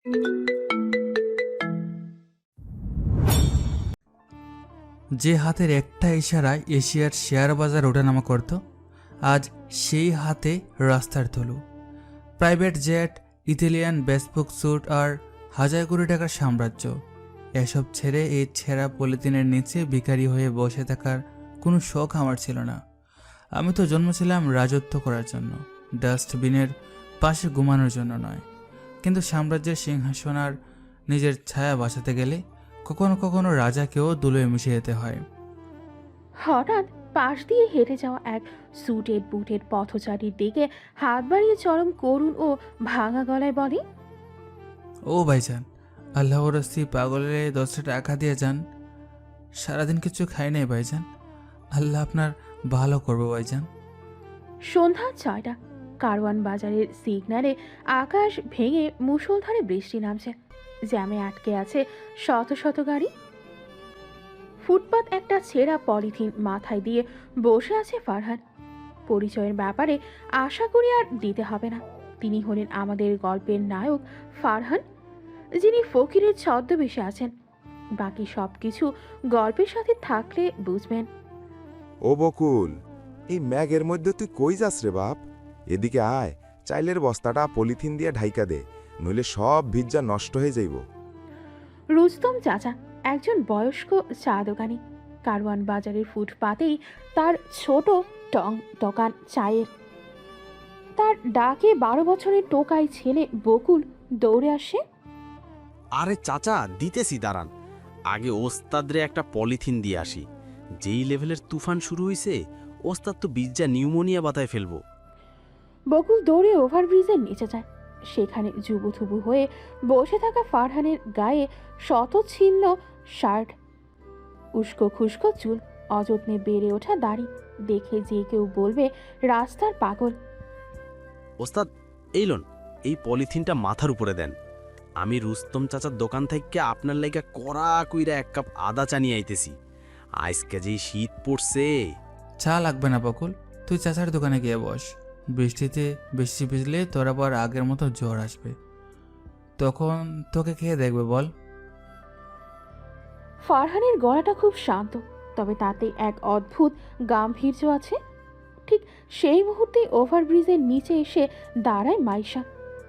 যে হাতের একটা ইশারায় এশিয়ার শেয়ার বাজার ওঠানামা করত, আজ সেই হাতে রাস্তার ধুলো, প্রাইভেট জেট, ইতালিয়ান বেসবুক স্যুট আর হাজার কোটি টাকার সাম্রাজ্য। এসব ছেড়ে এই ছেঁড়া পলিথিনের নিচে ভিখারি হয়ে বসে থাকার কোনো শখ আমার ছিল না। আমি তো জন্মেছিলাম রাজত্ব করার জন্য, ডাস্টবিনের পাশে ঘুমানোর জন্য নয়। কিন্তু সাম্রাজ্যের সিংহাসন আর নিজের ছায়া বাঁচাতে গেলে কখনো কখনো রাজাকেও ধুলোয় মিশে যেতে হয়। হঠাৎ পাশ দিয়ে হেঁটে যাওয়া এক সুটেড বুটেড পথচারীর দিকে হাত বাড়িয়ে চরম করুণ ও ভাঙা গলায় বলে, ও ভাইজান, আল্লাহ রস্তি পাগলে 10 টাকা দিয়ে যান। সারাদিন কিছু খাই নাই ভাইজান, আল্লাহ আপনার ভালো করবো ভাইজান। সন্ধ্যা 6টা। কারওয়ান বাজারের সিগন্যালে আকাশ ভেঙে মুষলধারে বৃষ্টি নামছে। জ্যামে আটকে আছে শত শত গাড়ি। ফুটপাত একটা ছেঁড়া পলিথিন মাথায় দিয়ে বসে আছে ফারহান। পরিচয়ের ব্যাপারে আশা করি আর দিতে হবে না। তিনি হলেন আমাদের গল্পের নায়ক ফারহান, যিনি ফকিরের ছদ্মবেশে আছেন। বাকি সব কিছু গল্পের সাথে থাকলে বুঝবেন। ও বকুল, এই ম্যাগের মধ্যে তুই কই যাস রে বাপ? এদিকে আয়, চাইলের বস্তাটা পলিথিন দিয়ে ঢাইকা দে, নইলে সব ভিজা নষ্ট হয়ে যাইব। রুস্তম চাচা একজন বয়স্ক চা দোকানি। কারওয়ান বাজারের ফুটপাতেই তার ছোট টং দোকান চায়ের। তার ডাকে 12 বছরের টোকাই ছেলে বকুল দৌড়ে আসে। আরে চাচা, দিতেছি দাঁড়ান, আগে ওস্তাদরে একটা পলিথিন দিয়ে আসি। যেই লেভেলের তুফান শুরু হইছে, ওস্তাদ তো বিজ্জা নিউমোনিয়া বাতায় ফেলবো। বকুল দৌড়ে ওভারব্রিজের নিচে যায়। সেখানে জুবুথুবু হয়ে বসে থাকা ফারহানের গায়ে শতচ্ছিন্ন শার্ট, উস্কো খুস্কো চুল, অযত্নে বেড়ে ওঠা দাড়ি দেখে যে কেউ বলবে রাস্তার পাগল। ওস্তাদ, এই লোন, এই পলিথিনটা মাথার উপরে দেন। আমি রুস্তম চাচার দোকান থেকে আপনার লাইগা কড়া কইরা 1 কাপ আদা চা নিয়ে আইতেছি। আজকে যেই শীত পড়ছে। চা লাগবে না বকুল, তুই চাচার দোকানে গিয়ে বস। বৃষ্টিতে বেশি ভিজলে তোর আবার আগের মতো জ্বর আসবে, তখন তোকে খেয়ে দেখবে বল। ফারহানের গলাটা খুব শান্ত, তবে তাতে এক অদ্ভুত গাম্ভীর্য আছে। ঠিক সেই মুহূর্তে ওভারব্রিজের নিচে এসে দাঁড়ায় মাইশা।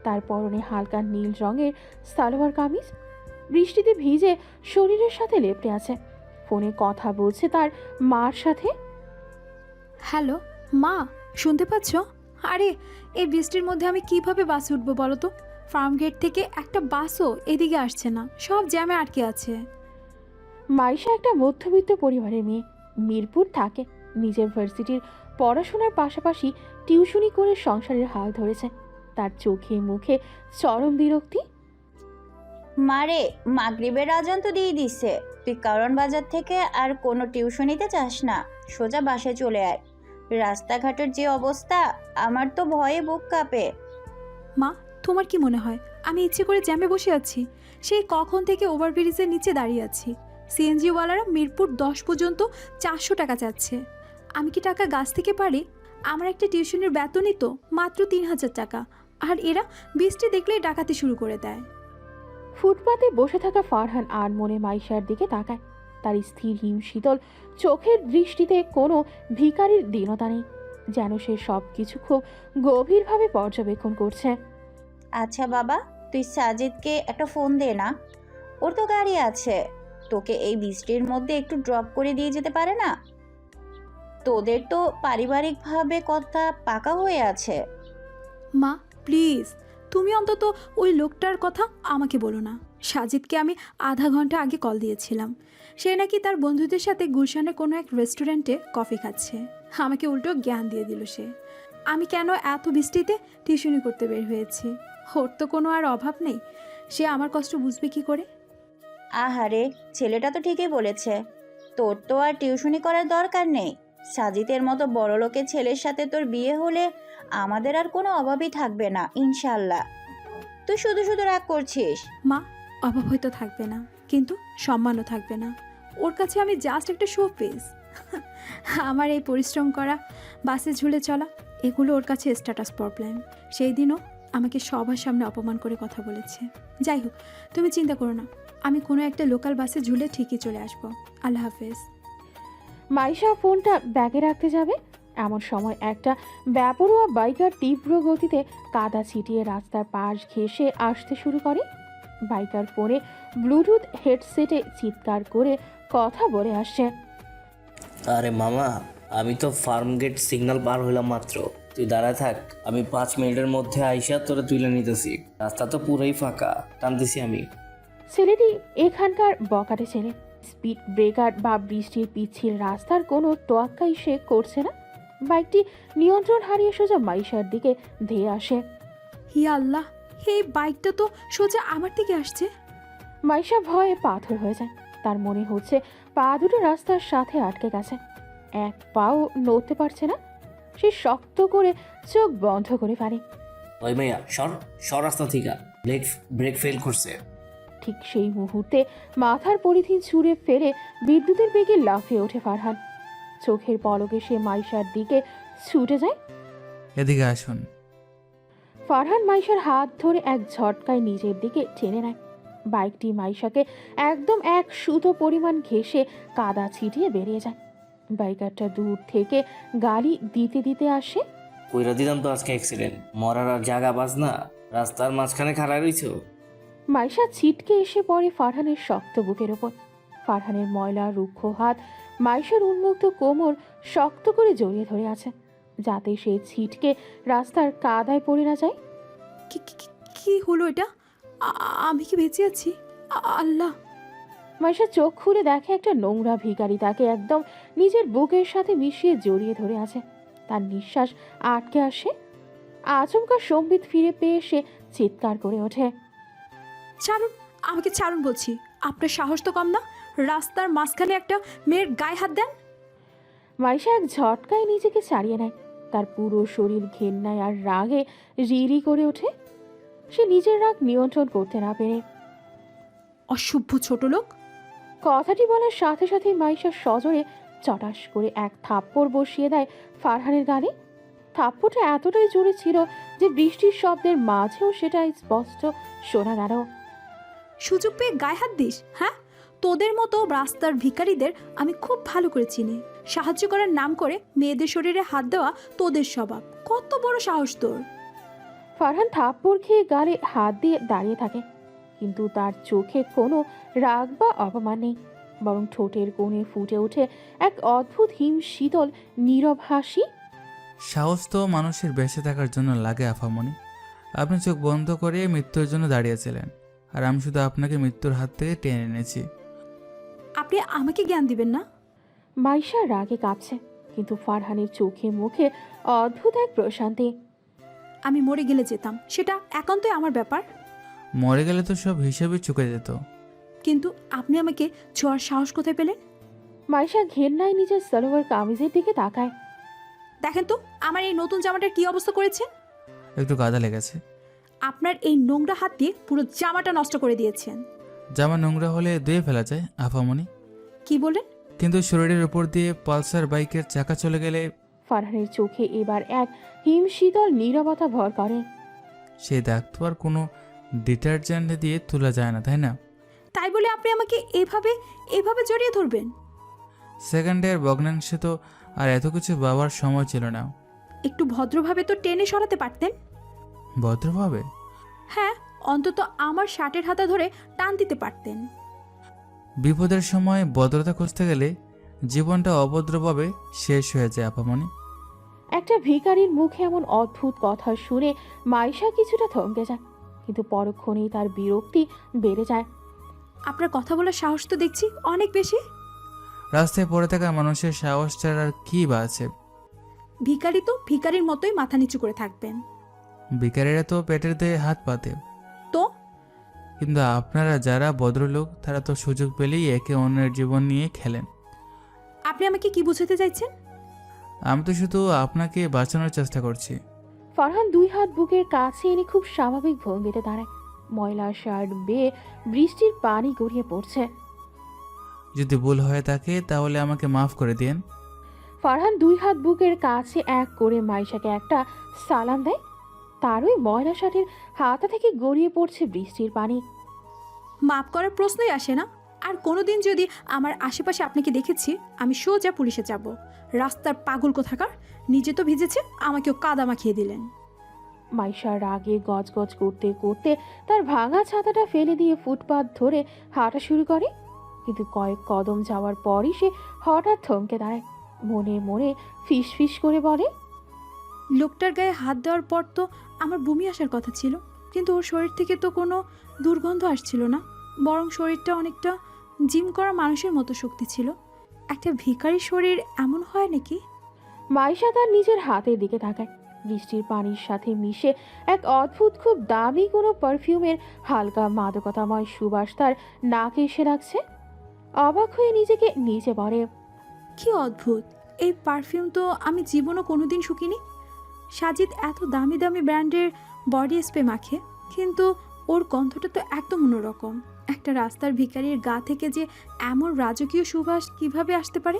তার পরনে হালকা নীল রঙের সালোয়ার কামিজ, বৃষ্টিতে ভিজে শরীরের সাথে লেপ্টে আছে। ফোনে কথা বলছে তার মার সাথে। হ্যালো মা, শুনতে পাচ্ছ? আরে এই বৃষ্টির মধ্যে আমি কিভাবে বাসে উঠবো বলো তো? ফার্ম গেট থেকে একটা বাসও এদিকে আসছে না, সব জ্যামে আটকে আছে। মাইশা একটা মধ্যবিত্ত পরিবারের মেয়ে, মিরপুর থাকে। নিজের ভার্সিটির পড়াশোনার পাশাপাশি টিউশনি করে সংসারের হাল ধরেছে। তার চোখে মুখে চরম বিরক্তি। মারে, মাগরিবের আজান তো দিয়ে দিচ্ছে। তুই কারণ বাজার থেকে আর কোনো টিউশনিতে যাস না, সোজা বাসায় চলে আয়। রাস্তাঘাটের যে অবস্থা, আমার তো ভয়ে বুক কাঁপে। মা, তোমার কি মনে হয় আমি ইচ্ছে করে জ্যামে বসে আছি? সেই কখন থেকে ওভারব্রিজের নিচে দাঁড়িয়ে আছি। সিএনজিওয়ালারা মিরপুর 10 পর্যন্ত 400 টাকা চাচ্ছে। আমি কি টাকা গাছ থেকে পারি? আমার একটা টিউশনের বেতনই তো মাত্র 3000 টাকা, আর এরা বৃষ্টি দেখলেই ডাকাতি শুরু করে দেয়। ফুটপাতে বসে থাকা ফারহান আর মনে মাইশার দিকে তাকায়। তার স্থির হিম শীতল চোখের দৃষ্টিতে কোনো ভিখারির দীনতা নেই, যেন সে সব কিছু খুব গভীরভাবে পর্যবেক্ষণ করছে। আচ্ছা বাবা, তুই সাজিদকে একটা ফোন দে না, ওর তো গাড়ি আছে। তোকে এই বৃষ্টির মধ্যে একটু ড্রপ করে দিয়ে যেতে পারে না? তোদের তো পারিবারিকভাবে কথা পাকা হয়ে আছে। মা প্লিজ, তুমি অন্তত ওই লোকটার কথা আমাকে বলো না। সাজিদকে আমি আধা ঘন্টা আগে কল দিয়েছিলাম। সে নাকি তার বন্ধুদের সাথে গুলশানের কোনো এক রেস্টুরেন্টে কফি খাচ্ছে। আমাকে উল্টো জ্ঞান দিয়ে দিল সে। আমি কেন এত বৃষ্টিতে টিউশনি করতে বের হয়েছি। ওর তো কোনো আর অভাব নেই, সে আমার কষ্ট বুঝবে কি করে? আহারে, ছেলেটা তো ঠিকই বলেছে। তোর তো আর টিউশনি করার দরকার নেই। সাজিদের মতো বড়লোকের ছেলের সাথে তোর বিয়ে হলে আমাদের আর কোনো অভাবই থাকবে না ইনশাল্লাহ। তুই শুধু শুধু রাগ করছিস। মা, অভাব হয়তো থাকবে না, কিন্তু সম্মানও থাকবে না। ওর কাছে আমি জাস্ট একটা শো পিস। আমার এই পরিশ্রম করা, বাসে ঝুলে চলা, এগুলো ওর কাছে স্ট্যাটাস প্রবলেম। সেই দিনও আমাকে সবার সামনে অপমান করে কথা বলেছে। যাই হোক, তুমি চিন্তা করো না, আমি কোনো একটা লোকাল বাসে ঝুলে ঠিকই চলে আসবো। আল্লাহ হাফেজ। মাইশা ফোনটা ব্যাগে রাখতে যাবে এমন সময় একটা বেপরোয়া বাইকার তীব্র গতিতে কাদা ছিটিয়ে রাস্তার পাশ ঘেঁষে আসতে শুরু করে। বাইকার ফোনে ব্লুটুথ হেডসেটে চিৎকার করে কথা বলে আসছে। আরে মামা, আমি তো ফার্ম গেট সিগন্যাল পার হইলাম মাত্র। তুই দাঁড়ায় থাক, আমি 5 মিনিটের মধ্যে আইসা তোরে তুলে নিতেছি। রাস্তা তো পুরোই ফাঁকা, টানতেছি আমি। ছেলেটি এখানকার বকাটে ছেলে। স্পিড ব্রেকার বা বৃষ্টির পিচ্ছিল রাস্তার কোনো তোয়াক্কাই সে করছে না। বাইকটি নিয়ন্ত্রণ হারিয়ে সোজা মাইশার দিকে ধেয়ে আসে। হি আল্লাহ, এই বাইকটা তো সোজা আমার দিকে আসছে। মাইশা ভয়ে পাথর হয়ে যায়। তার মনে হচ্ছে পা দুটো রাস্তার সাথে আটকে গেছে, এক পাও নড়তে পারছে না। সে শক্ত করে চোখ বন্ধ করে ফেলে। ওই মাইয়া, সর রাস্তা থেকে, ব্রেক ফেল করছে। ঠিক সেই মুহূর্তে মাথার পলিথিন ছুঁড়ে ফেলে বিদ্যুতের বেগে লাফিয়ে ওঠে ফারহান। চোখের পলকে সে মাইশার দিকে ছুটে যায়। এদিকে আসুন। ফারহান মাইশার হাত ধরে এক ঝটকায় নিজের দিকে টেনে নেয়। বাইকটি মাইশাকে একদম এক সুতো পরিমাণ ঘেঁষে কাদা ছিটিয়ে বেরিয়ে যায়। বাইকারটা দূর থেকে গালি দিতে দিতে আসে। কইরা দিলাম তো আজকে অ্যাক্সিডেন্ট, মরার আর জায়গা বাজ না, রাস্তার মাঝখানে খাড়া রইছো। মাইশা ছিটকে এসে পড়ে ফারহানের শক্ত বুকের ওপর। ফারহানের ময়লা রুক্ষ হাত মাইশার উন্মুক্ত কোমর শক্ত করে জড়িয়ে ধরে আছে, যাতে সে ছিটকে রাস্তার কাদায় পড়ে না যায়। কি হলো এটা? আমি কি বেঁচে আছি? আল্লাহ! মাইশা চোখ খুলে দেখে একটা নোংরা ভিখারি তাকে একদম নিজের বুকের সাথে মিশিয়ে জড়িয়ে ধরে আছে। তার নিঃশ্বাস আটকে আসে। আচমকা সম্বিত ফিরে পেয়ে সে চিৎকার করে ওঠে। ছাড়ুন, আমাকে ছাড়ুন বলছি। আপনার সাহস তো কম না, রাস্তার মাঝখানে একটা মেয়ের গায়ে হাত দেন। মাইশা এক ঝটকায় নিজেকে ছাড়িয়ে নেয়। তার পুরো শরীর ঘেন্নায় আর রাগে রিরি করে ওঠে। সে নিজের রাগ নিয়ন্ত্রণ করতে না পেরে অসভ্য ছোট লোক! কথাটি বলার সাথে সাথে মাইশা সজোরে চটাস করে এক থাপ্পড় বসিয়ে দেয় ফারহানের গালে। থাপ্পড়টা এতটাই জোরে ছিল যে বৃষ্টির শব্দের মাঝেও সেটা স্পষ্ট শোনা গেল। সুযোগ পেয়ে গায়ে হাত দিস? হ্যাঁ, তোদের মতো রাস্তার ভিখারিদের আমি খুব ভালো করে চিনি। সাহায্য করার নাম করে মেয়েদের শরীরে হাত দেওয়া তোদের স্বভাব। কত বড় সাহস তোর! ফারহান থাপ্পড় খেয়ে গালে হাত দিয়ে দাঁড়িয়ে থাকে, কিন্তু তার চোখে কোনো রাগ বা অপমান নেই, বরং ঠোঁটের কোণে ফুটে ওঠে এক অদ্ভুত হিম শীতল নীরব হাসি। সাহস তো মানুষের বেঁচে থাকার জন্য লাগে আফামনি। আপনি চোখ বন্ধ করে মৃত্যুর জন্য দাঁড়িয়েছিলেন, আর আমি শুধু আপনাকে মৃত্যুর হাত থেকে টেনে এনেছি। আপনি আমাকে জ্ঞান দিবেন না? মাইশা রাগে কাঁপছে, কিন্তু ফারহানের চোখে মুখে অদ্ভুত এক প্রশান্তি। আমি মরে গেলে যেতাম, সেটা একান্তই আমার ব্যাপার। মরে গেলে তো সব হিসেবে চুকে যেত। কিন্তু আপনি আমাকে ছোঁয়ার সাহস কোথায় পেলেন? মাইশা ঘেন্নায় নিজের সালোয়ার কামিজের দিকে তাকায়। দেখেন তো আমার এই নতুন জামাটার কি অবস্থা করেছেন। একটু কাদা লেগেছে। আপনার এই নোংরা হাত দিয়ে পুরো জামাটা নষ্ট করে দিয়েছেন। জামা নোংরা হলে ধুয়ে ফেলা যায় আফামনি, কি বলেন? কিন্তু শরীরের উপর দিয়ে পালসার বাইকের চাকা চলে গেলে? ফারহানের চোখে এবার এক হিম শীতল নীরবতা ভর করে। সেই দাগ তো আর কোনো ডিটারজেন্ট দিয়ে তোলা যায় না, তাই না? তাই বলে আপনি আমাকে এভাবে জড়িয়ে ধরবেন? সেকেন্ডের ভগ্নাংশে তো আর এত কিছু বাবার সময় ছিল না। একটু ভদ্রভাবে তো টেনে সরাতে পারতেন। ভদ্রভাবে? হ্যাঁ, অন্তত আমার শার্টের হাতা ধরে টান দিতে পারতেন। বিপদের সময় ভদ্রতা খুঁজতে গেলে জীবনটা অভদ্রভাবে শেষ হয়ে যায় আপামনি। একটা ভিখারির মুখে এমন অদ্ভুত কথা শুনে মাইশা কিছুটা থমকে যায়, কিন্তু পরক্ষণেই তার বিরক্তি বেড়ে যায়। আপনার কথা বলার সাহস তো দেখছি অনেক বেশি। রাস্তায় পড়ে থাকা মানুষের সাহস ছাড়া আর কি বা আছে? ভিখারি তো ভিখারির মতোই মাথা নিচু করে থাকবেন। ভিখারিরা তো পেটের দিয়ে হাত পাতে। তো কিন্তু আপনারা যারা ভদ্রলোক, তারা তো সুযোগ পেলেই একে অন্যের জীবন নিয়ে খেলেন। আপনি আমাকে কি বোঝাতে চাইছেন? আমি তো শুধু আপনাকে বাঁচানোর চেষ্টা করছি। ফারহান দুই হাত বুকের কাছে এনে খুব স্বাভাবিক ভঙ্গিতে দাঁড়ায়। ময়লা শার্ট বেয়ে বৃষ্টির পানি গড়িয়ে পড়ছে। যদি ভুল হয়ে থাকে তাহলে আমাকে মাফ করে দিন। ফারহান দুই হাত বুকের কাছে এক করে মাইশাকে একটা সালাম দেয়। তারই ময়লা শার্টের হাতা থেকে গড়িয়ে পড়ছে বৃষ্টির পানি। মাপ করার প্রশ্নই আসে না। আর কোনোদিন যদি আমার আশেপাশে আপনাকে দেখেছি, আমি সোজা পুলিশে যাব। রাস্তার পাগল কোথাকার, নিজে তো ভিজেছে, আমাকেও কাদা মাখিয়ে দিলেন। মাইশা রাগে গজগজ করতে করতে তার ভাঙা ছাতাটা ফেলে দিয়ে ফুটপাত ধরে হাঁটা শুরু করে। কিন্তু কয়েক কদম যাওয়ার পরই সে হঠাৎ থমকে দাঁড়ায়, মনে মনে ফিস ফিস করে বলে, লোকটার গায়ে হাত দেওয়ার পর তো আমার বমি আসার কথা ছিল, কিন্তু ওর শরীর থেকে তো কোনো দুর্গন্ধ আসছিল না, বরং শরীরটা অনেকটা জিম করা মানুষের মতো শক্তি ছিল। একটা ভিখারি শরীর এমন হয় নাকি? মাইশা তার নিজের হাতের দিকে তাকায়। বৃষ্টির পানির সাথে মিশে এক অদ্ভুত খুব দামি কোনো পারফিউমের হালকা মাদকতাময় সুবাস তার নাকে এসে লাগছে। অবাক হয়ে নিজেকে নিচে পড়ে। কি অদ্ভুত, এই পারফিউম তো আমি জীবনও কোনোদিন শুকিনি। সাজিদ এত দামি দামি ব্র্যান্ডের বডি স্প্রে মাখে, কিন্তু ওর গন্ধটা তো একদম অন্যরকম। একটা রাস্তার ভিখারির গা থেকে যে এমন রাজকীয় সুবাস কিভাবে আসতে পারে?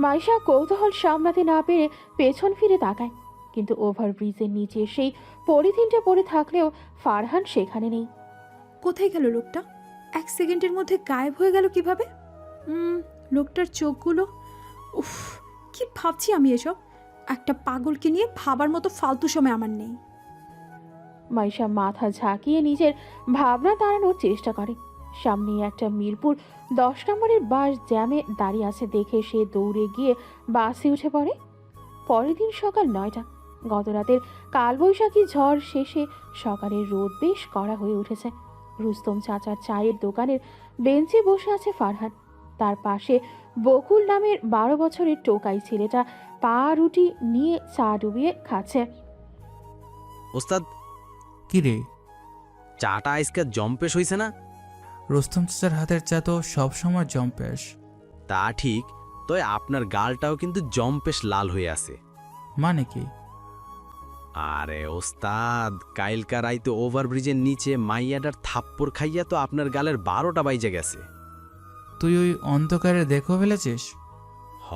মাইশা কৌতূহল সামলাতে না পেরে পেছন ফিরে তাকায়, কিন্তু ওভারব্রিজের নিচে সেই পলিথিনটা পড়ে থাকলেও ফারহান সেখানে নেই। কোথায় গেল লোকটা? 1 সেকেন্ডের মধ্যে গায়েব হয়ে গেল কিভাবে? লোকটার চোখগুলো, উফ, কি ভাবছি আমি এসব? একটা পাগলকে নিয়ে ভাবার মতো ফালতু সময় আমার নেই। মাইশা মাথা ঝাঁকিয়ে নিজের ভাবনা তাড়ানোর চেষ্টা করে। সামনে একটা মিরপুর 10 নম্বরের বাস জ্যামে দাঁড়িয়ে আছে দেখে সে দৌড়ে গিয়ে বাসে উঠে পড়ে। পরের দিন সকাল 9টা। গতরাতের কালবৈশাখী ঝড় শেষে সকালের রোদ বেশ কড়া হয়ে উঠেছে। রুস্তম চাচার চায়ের দোকানের বেঞ্চে বসে আছে ফারহান। তার পাশে বকুল নামের 12 বছরের টোকাই ছেলেটা পা রুটি নিয়ে চা ডুবিয়ে খাচ্ছে। ওস্তাদ, কি রে? চাটা আজকে জম্পেশ হইছে না? রুস্তম চাচার হাতের চা তো সবসময় জম্পেশ। তা ঠিক, তয় আপনার গালটাও কিন্তু জম্পেশ লাল হয়ে আছে। মানে কি? আরে ওস্তাদ, কাইলকা রাইতে ওভারব্রিজের নিচে মাইয়াডার থাপ্পড় খাইয়া তো আপনার গালের 12টা বাইজে গেছে। তুই ওই অন্ধকারে দেখো ফেলেছিস? হ,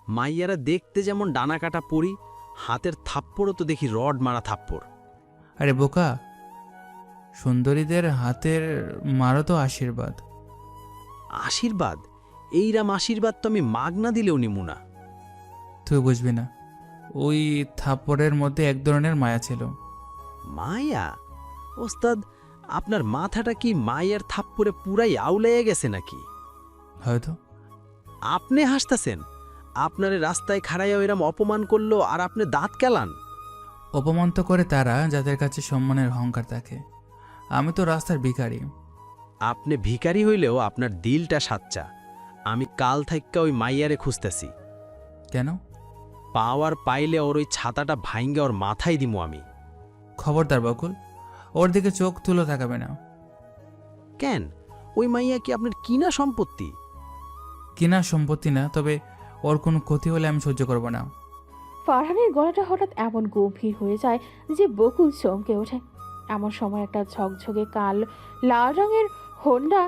মাইয়ারা দেখতে যেমন ডানা কাটা পড়ি, হাতের থাপ্পড়ও তো দেখি রড মারা থাপ্পড়। আরে বোকা, সুন্দরীদের হাতের মারো তো আশীর্বাদ। আশীর্বাদ? এইরাম আশীর্বাদ তো আমি মাগনা দিলেও নিমু না। তুই বুঝবি না, ওই থাপ্পড়ের মধ্যে এক ধরনের মায়া ছিল। মায়া? ওস্তাদ, আপনার মাথাটা কি মায়ের থাপ্পড়ে পুরাই আউলাইয়া গেছে নাকি? হয়তো। আপনি হাসতাছেন? আপনারে রাস্তায় খাড়াইয়া ওইরাম অপমান করলো আর আপনি দাঁত কেলান? অপমান তো করে তারা যাদের কাছে সম্মানের অহংকার থাকে। আমি তো রাস্তার ভিখারি। আপনি ভিখারি হইলেও আপনার দিলটা সাচ্চা। আমি কাল থাইক্কা ওই মাইয়ারে খুঁজতেছি। কেন? পাওয়ার পাইলে ওর ওই ছাতাটা ভাইঙ্গা ওর মাথায় দিমু আমি। খবরদার বকুল, ওর দিকে চোখ তুলো তাকাবে না। কেন? ওই মাইয়া কি আপনার কিনা সম্পত্তি? কিনা সম্পত্তি না, তবে ওর কোনো ক্ষতি হলে আমি সহ্য করব না। ফারহানের গলাটা হঠাৎ এমন গম্ভীর হয়ে যায় যে বকুল চমকে ওঠে। এমন সময় একটা ঝকঝকে লাল রঙের হোন্ডা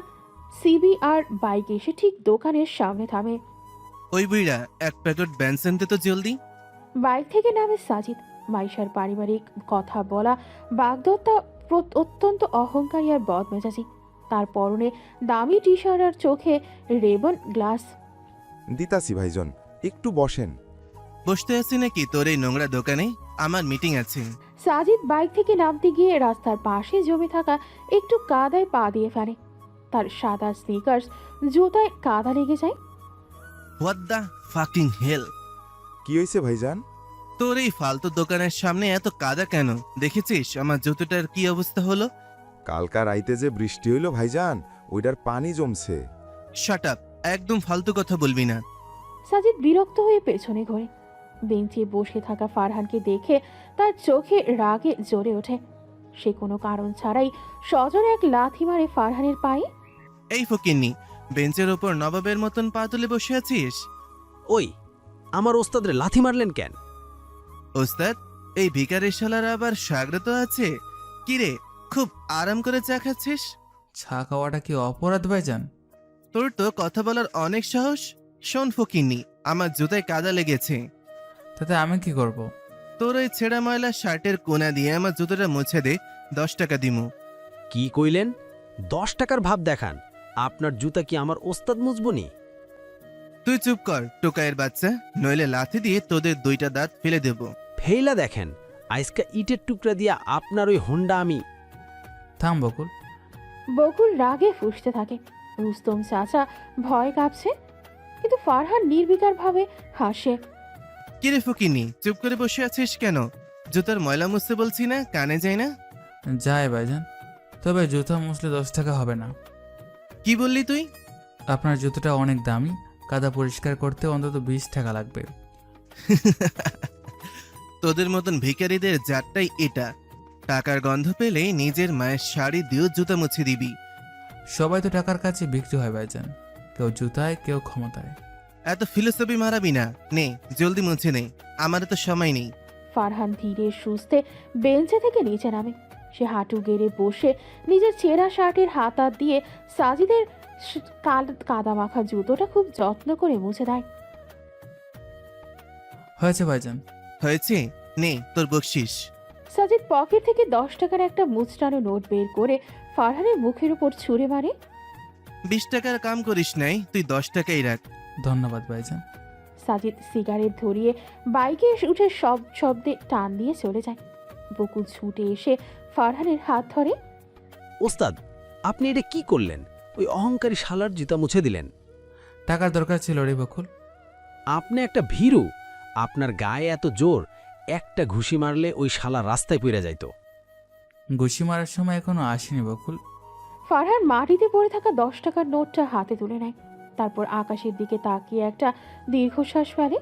সিবিআর বাইক এসে ঠিক দোকানের সামনে থামে। ওই বুইড়া, এক প্যাকেট বেনসেন দে তো জলদি। বাইক থেকে নামে সাজিদ। মাইশার পারিবারিক কথা বলা বাগদত্তা অত্যন্ত অহংকারী আর বদমেজাজি। তার পরনে দামি টি শার্ট আর চোখে রেবন গ্লাস। দিতাসি ভাইজন, একটু বসেন। বসতে আছি নাকি তোর এই নোংরা দোকানে? আমার মিটিং আছে। সাজিদ বাইক থেকে নামতে গিয়ে রাস্তার পাশে জমে থাকা একটু কাদায় পা দিয়ে ফেলে। তার সাদা স্নিকার্স জুতায় কাদা লেগে যায়। হোয়াট দ্য ফাকিং হেল! কি হয়েছে ভাইজান? তোর এই ফালতু দোকানের সামনে এত কাদা কেন? দেখেছিস আমার জুতোটার কি অবস্থা হলো? কালকা রাইতে যে বৃষ্টি হইল ভাইজান, ওইটার পানি জমছে। শাট আপ, একদম ফালতু কথা বলবি না। সাজিদ বিরক্ত হয়ে পেছনে ঘোরে। বেঞ্চে বসে থাকা ফারহানকে দেখে তার চোখে রাগে জ্বলে ওঠে। সে কোনো কারণ ছাড়াই সজোরে এক লাথি মারে ফারহানের পায়ে। এই ফকিন্নি, বেঞ্চের ওপর নবাবের মতন পা তুলে বসে আছিস? ওই, আমার ওস্তাদরে লাথি মারলেন কেন? ওস্তাদ, এই ভিখারির শালার আবার স্বাগত আছে? কিরে, খুব আরাম করে চা খাচ্ছিস? চা খাওয়াটা কি অপরাধ ভাইজান? তোর তো কথা বলার অনেক সাহস। শোন ফকিন্নি, আমার জুতায় কাদা লেগেছে। তাতে আমি কি করব? তোর ওই ছেঁড়া ময়লা শার্টের কোনা দিয়ে আমার জুতোটা মুছে দে, 10 টাকা দিমু। কি কইলেন? 10 টাকার ভাব দেখান। আপনার জুতা কি আমার ওস্তাদ মুজবনি? তুই চুপ কর টোকাইয়ের বাচ্চা, নইলে লাথি দিয়ে তোদের 2টা দাঁত ফেলে দেব। ফেইলা দেখেন, আইসকা ইটের টুকরা দিয়া আপনার ওই হোন্ডা আমি। থাম বকুল। বকুল রাগে ফুঁসতে থাকে। রুস্তম চাচা ভয় কাঁপছে, কিন্তু ফারহান নির্বিকারভাবে হাসে। কিরে ফকিনি, চুপ করে বসে আছিস কেন? জুতার ময়লা মুছতে বলছি না, কানে যায় না? যায় ভাইজান, তবে জুতা মুছলে 10 টাকা হবে না। কি বললি তুই? আপনার জুতোটা অনেক দামি, কাদা পরিষ্কার করতে অন্তত 20 টাকা লাগবে। তোদের মতন ভিখারিদের জাতটাই এটা। টাকার গন্ধ পেলেই নিজের মায়ের শাড়ি দিয়েও জুতা মুছে দিবি। সবাই তো টাকার কাছে বিক্রি হয় ভাইজান, কেউ জুতায় কেউ ক্ষমতায়। এত ফিলোসফি মারাবি না, নে জলদি মুছে নে, আমার তো সময় নেই। ফারহান ধীরে সুস্থে বেঞ্চে থেকে নিচে নামে। সে হাঁটু গেড়ে বসে নিজের ছেঁড়া শার্টের হাতা দিয়ে সাজিদের কাদা মাখা জুতোটা খুব যত্ন করে মুছে দেয়। হয়েছে ভাইজান। হয়েছে, নে তোর বকশিস। সাজিদ পকেট থেকে 10 টাকার একটা মুচড়ানো নোট বের করে ফারহানের মুখের উপর ছুঁড়ে মারে। 20 টাকার কাম করিস নাই, তুই 10 টাকাই রাখ। ধন্যবাদ ভাইজান। সাজিদ সিগারেট ধরিয়ে বাইকে উঠে সব শব্দে টান দিয়ে চলে যায়। বকুল ছুটে এসে ফারহানের হাত ধরে। ওস্তাদ, আপনি এটা কি করলেন? ওই অহংকারী শালার জুতা মুছে দিলেন। টাকার দরকার ছিল রে বকুল। আপনি একটা ভীরু। আপনার গায়ে এত জোর, একটা ঘুষি মারলে ওই শালা রাস্তায় পড়ে যাইতো। ঘুষি মারার সময় এখনো আসেনি বকুল। ফারহান মাটিতে পড়ে থাকা 10 টাকার নোটটা হাতে তুলে নেয়। তারপর আকাশের দিকে তাকিয়ে একটা দীর্ঘশ্বাস ফেলে।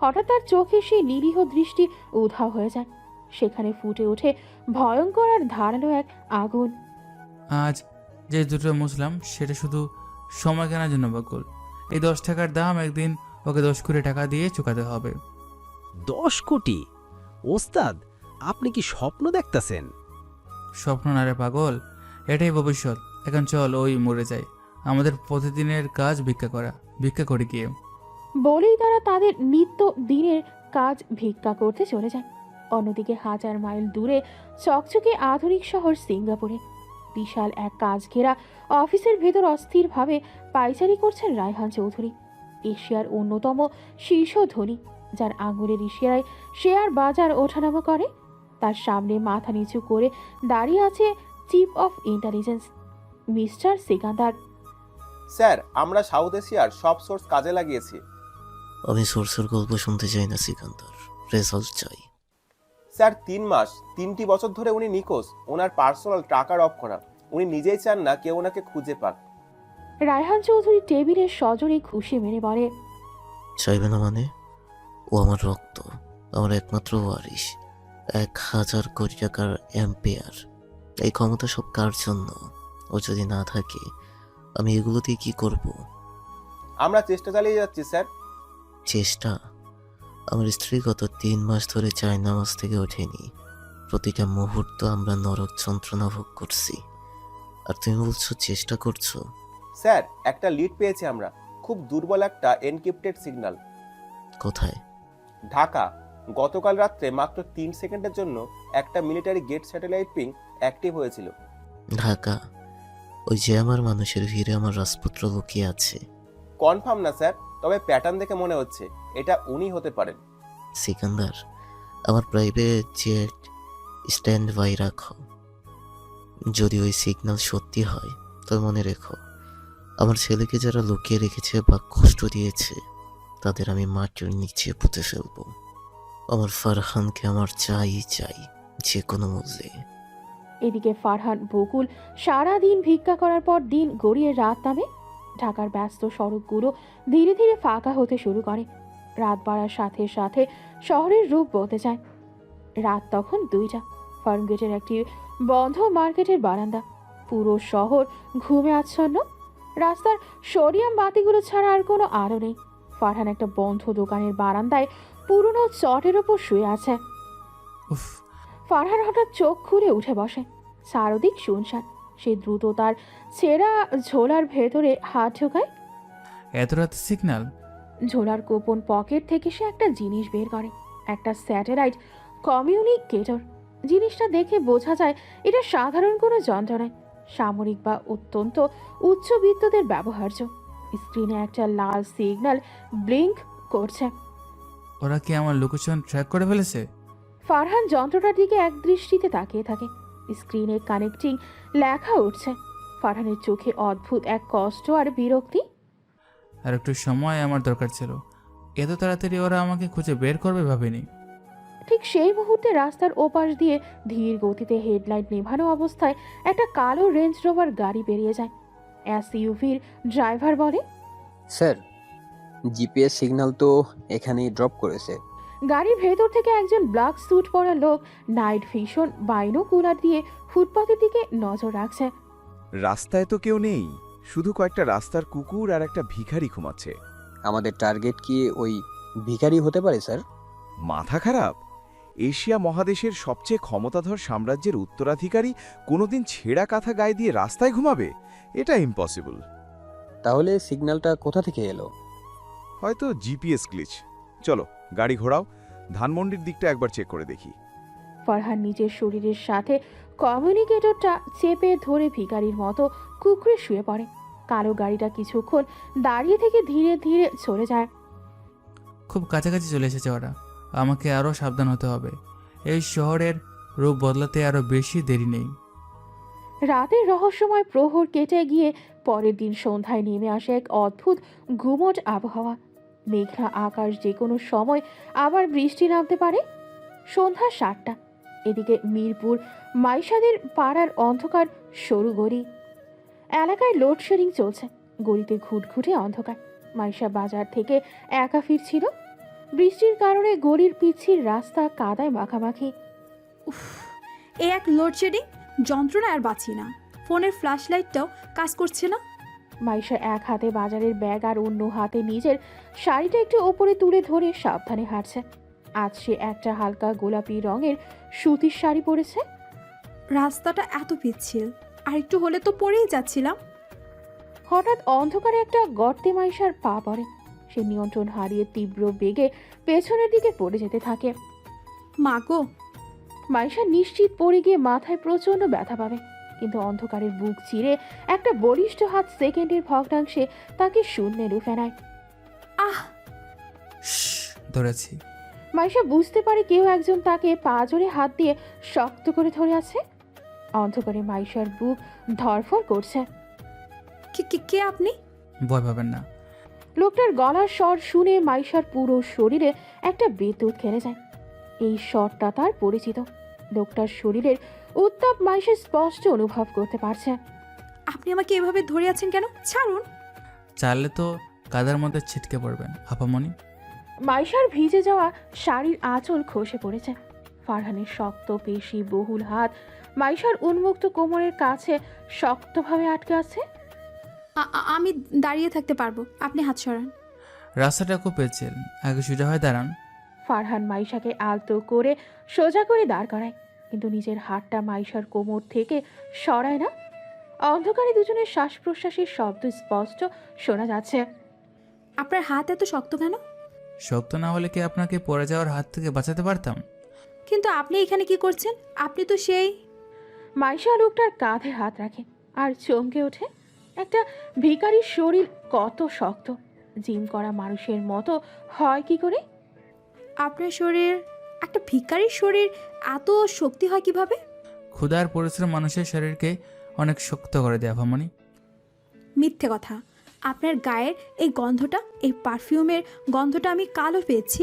হঠাৎ তার চোখে সেই নিরীহ দৃষ্টি উধাও হয়ে যায়। সেখানে ফুটে ওঠে ভয়ঙ্কর আর ধারালো এক আগুন। আজ যে দুটো মুছলাম সেটা শুধু সময় কেনার জন্য বকুল। এই 10 টাকার দাম একদিন ওকে 10 কোটি টাকা দিয়ে চুকাতে হবে। 10 কোটি? ওস্তাদ, আপনি কি স্বপ্ন দেখতেছেন? স্বপ্ন না রে পাগল, এটাই ভবিষ্যৎ। এখন চল ওই মরে যাই, আমাদের প্রতিদিনের কাজ ভিক্ষা করা, ভিক্ষা করি গিয়ে। বলেই তারা তাদের নিত্য দিনের কাজ ভিক্ষা করতে চলে যায়। অন্যদিকে 1000 মাইল দূরে চকচকে আধুনিক শহর সিঙ্গাপুরে বিশাল এক কাজ ঘেরা অফিসের ভেতর অস্থিরভাবে পায়চারি করছেন রায়হান চৌধুরী, এশিয়ার অন্যতম শীর্ষ ধনী, যার আঙুলের ইশারায় শেয়ার বাজার ওঠানামা করে। তার সামনে মাথা নিচু করে দাঁড়িয়ে আছে chief of intelligence mister Sikandar. Sir, আমরা সাউথ এশিয়ার সব সোর্স কাজে লাগিয়েছি। আমি সোর্সের গল্প শুনতে চাই না সিকান্দার, রেজাল্ট চাই। স্যার, 3 মাস 3টি বছর ধরে উনি নিখোঁজ। ওনার পার্সোনাল ট্রাকার অফ করা। উনি নিজেই চান না কেউ ওনাকে খুঁজে পাক। রায়হান চৌধুরী টেবিলের সজোরে খুশি মেরে বলে, চাইবে না মানে? ও আমার রক্ত, আমার একমাত্র ওয়ারিশ, 1000 কোটি টাকার এম্পেয়ার। এই ক্ষমতা সব কার জন্য? ও যদি না থাকে আমি এগুলো দিয়ে কি করব? আমরা চেষ্টা চালিয়ে যাচ্ছি স্যার। চেষ্টা? আমার স্ত্রী গত 3 মাস ধরে চায় নামাজ থেকে ওঠেনি। প্রতিটা মুহূর্ত আমরা নরক যন্ত্রণা ভোগ করছি, আর তুমি বলছো চেষ্টা করছো? স্যার, একটা লিড পেয়েছি আমরা। খুব দুর্বল একটা এনক্রিপ্টেড সিগন্যাল। কোথায়? ঢাকা। গতকাল রাত্রে মাত্র 3 সেকেন্ডের জন্য একটা military gate satellite ping active হয়েছিল। ঢাকা? ওই যে আমার মানুষের ভিড়ে আমার রাজপুত্র লুকিয়ে আছে। কনফার্ম না স্যার, তবে প্যাটার্ন দেখে মনে হচ্ছে এটা উনি হতে পারেন। সিকান্দার, আমার প্রাইভেট জেট স্ট্যান্ড বাই রাখো। যদি ওই সিগন্যাল সত্যি হয় তবে মনে রেখো, আমার ছেলেকে যারা লুকিয়ে রেখেছে বা কষ্ট দিয়েছে তাদের আমি মাটির নিচে পুঁতে ফেলবো। আমার ফারহানকে আমার চাই চাই, যে কোনো মূল্যে। এদিকে ফারহান বকুল সারা দিন ভিক্ষা করার পর দিন গড়িয়ে রাত নামে। ঢাকার ব্যস্ত সড়কগুলো ধীরে ধীরে ফাঁকা হতে শুরু করে। রাত বাড়ার সাথে সাথে শহরের রূপ বদলে যায়। রাত তখন 2টা। ফার্মগেটের একটি বন্ধ মার্কেটের বারান্দা। পুরো শহর ঘুমে আচ্ছন্ন। রাস্তার সোডিয়াম বাতিগুলো ছাড়া আর কোনো আলো নেই। ফারহান একটা বন্ধ দোকানের বারান্দায় পুরনো চটের ওপর শুয়ে আছে। উফ, ফারহান হঠাৎ চোখ খুলে উঠে বসে। চারদিক শুনশান। সে দ্রুত তার ছেঁড়া ঝোলার ভেতরে হাত ঢোকায়। এত রাতে সিগন্যাল? ঝোলার গোপন পকেট থেকে সে একটা জিনিস বের করে। একটা স্যাটেলাইট কমিউনিকেটর। জিনিসটা দেখে বোঝা যায় এটা সাধারণ কোনো যন্ত্র নয়, সামরিক বা অত্যন্ত উচ্চবিত্তদের ব্যবহার্য। স্ক্রিনে একটা লাল সিগন্যাল ব্লিঙ্ক করছে। ওরা কি আমার লোকেশন ট্র্যাক করে ফেলেছে? ফারহান যন্ত্রটার দিকে এক দৃষ্টিতে তাকিয়ে থাকে। স্ক্রিনে কানেক্টিং লেখা উঠছে। ফারহানের চোখে অদ্ভুত এক কষ্ট আর বিরক্তি। আর একটু সময় আমার দরকার ছিল, এত তাড়াতাড়ি ওরা আমাকে খুঁজে বের করবে ভাবিনি। ঠিক সেই মুহূর্তে রাস্তার ওপাশ দিয়ে ধীর গতিতে হেডলাইট নেভানো অবস্থায় একটা কালো রেঞ্জ রোভার গাড়ি বেরিয়ে যায়। এসইউভির ড্রাইভার বলে, স্যার, জিপিএস সিগন্যাল তো এখানেই ড্রপ করেছে। গাড়ির ভেতর থেকে একজন ব্ল্যাক স্যুট পরা লোক নাইট ভিশন বাইনোকুলার দিয়ে ফুটপাতের দিকে নজর রাখছে। রাস্তায় তো কেউ নেই, শুধু কয়েকটা রাস্তার কুকুর আর একটা ভিখারি ঘুমাচ্ছে। আমাদের টার্গেট কি ওই ভিখারি হতে পারে স্যার? মাথা খারাপ? এশিয়া মহাদেশের সবচেয়ে ক্ষমতাধর সাম্রাজ্যের উত্তরাধিকারী কোনোদিন ছেঁড়া কাঁথা গায়ে দিয়ে রাস্তায় ঘুমাবে? এটা ইম্পসিবল। তাহলে সিগন্যালটা কোথা থেকে এলো? হয়তো জিপিএস গ্লিচ। চলো গাড়ি ঘোরাও, ধানমন্ডির দিকটা একবার চেক করে দেখি। ফারহান নিজের শরীরের সাথে কমিউনিকেটরটা চেপে ধরে ভিখারির মতো কুকড়ে শুয়ে পড়ে। কালো গাড়িটা কিছুক্ষণ দাঁড়িয়ে থেকে ধীরে ধীরে চলে যায়। খুব কাছাকাছি চলে এসেছে ওরা, আমাকে আরও সাবধান হতে হবে। এই শহরের রূপ বদলাতে আরও বেশি দেরি নেই। রাতের রহস্যময় প্রহর কেটে গিয়ে পরের দিন সন্ধ্যায় নেমে আসে এক অদ্ভুত গুমট আবহাওয়া। মেঘলা আকাশ যে কোনো সময় আবার বৃষ্টি নামতে পারে। সন্ধ্যা 7টা। এদিকে মিরপুর মাইশাদের পাড়ার অন্ধকার সরু গড়ি এলাকায় লোডশেডিং চলছে। গড়িতে ঘুটঘুটে অন্ধকার। মাইশা বাজার থেকে একা ফিরছিল। বৃষ্টির কারণে গড়ির পিছির রাস্তা কাদায় মাখামাখি। উফ, এ এক লোডশেডিং, যন্ত্রণা আর বাঁচি না। ফোনের ফ্ল্যাশ লাইটটাও কাজ করছে না। মাইশা এক হাতে বাজারের ব্যাগ আর অন্য হাতে নিজের শাড়িটা একটু ওপরে তুলে ধরে সাবধানে হাঁটছে। আজ সে একটা হালকা গোলাপি রঙের সুতির শাড়ি পরেছে। রাস্তাটা এত পিচ্ছিল, আর একটু হলে তো পড়েই যাচ্ছিলাম। হঠাৎ অন্ধকারে একটা গর্তে মাইশার পা পড়ে। সে নিয়ন্ত্রণ হারিয়ে তীব্র বেগে পেছনের দিকে পড়ে যেতে থাকে। মা গো! মাইশা নিশ্চিত পড়ে গিয়ে মাথায় প্রচণ্ড ব্যথা পাবে, কিন্তু অন্ধকারের বুক চিরে একটা বলিষ্ঠ হাত সেকেন্ডের ভগ্নাংশে তাকে শূন্যে লুফে নেয়। আহ! ধরেছি। মাইশা বুঝতে পারে কেউ একজন তাকে পা জোরে হাত দিয়ে শক্ত করে ধরে আছে। অন্ধকারে মাইশার বুক ধরফর করছে। কে আপনি? ভয় পাবেন না। লোকটার গলার স্বর শুনে মাইশার পুরো শরীরে একটা বিদ্যুৎ খেলে যায়। এই স্বরটা তার পরিচিত। লোকটার শরীরের উত্তাপ মাইশা স্পষ্ট অনুভব করতে পারছে। আপনি আমাকে এভাবে ধরে আছেন কেন? ছাড়ুন। চাইলে তো কাদার মধ্যে ছিটকে পড়বেন আপামনি। মাইশার ভিজে যাওয়া শাড়ির আঁচল খসে পড়েছে। ফারহানের শক্ত পেশি বহুল হাত মাইশার উন্মুক্ত কোমরের কাছে শক্তভাবে আটকে আছে। আমি দাঁড়িয়ে থাকতে পারবো, আপনি হাত সরান। রাস্তাটা খুব পেয়েছেন, আগে সোজা হয়ে দাঁড়ান। ফারহান মাইশাকে আলতো করে সোজা করে দাঁড় করায়, কিন্তু নিজের হাতটা মাইশার কোমর থেকে সরায় না। অন্ধকারে দুজনের শ্বাস প্রশ্বাসের শব্দ স্পষ্ট শোনা যাচ্ছে। আপনার হাত এত শক্ত কেন? শক্ত না হলে কি আপনাকে পড়ে যাওয়ার হাত থেকে বাঁচাতে পারতাম? কিন্তু আপনি এখানে কি করছেন? আপনি তো সেই... মাইশা লোকটার কাঁধে হাত রাখে আর চমকে ওঠে। একটা ভিখারির শরীর কত শক্ত, জিম করা মানুষের মতো হয় কি করে? আপনার শরীর, একটা ভিখারির শরীর এত শক্তি হয় কিভাবে? ক্ষুধার পরিশ্রম মানুষের শরীরকে অনেক শক্ত করে দেয় আপামনি। মিথ্যে কথা। আপনার গায়ের এই গন্ধটা, এই পারফিউমের গন্ধটা আমি কালও পেয়েছি।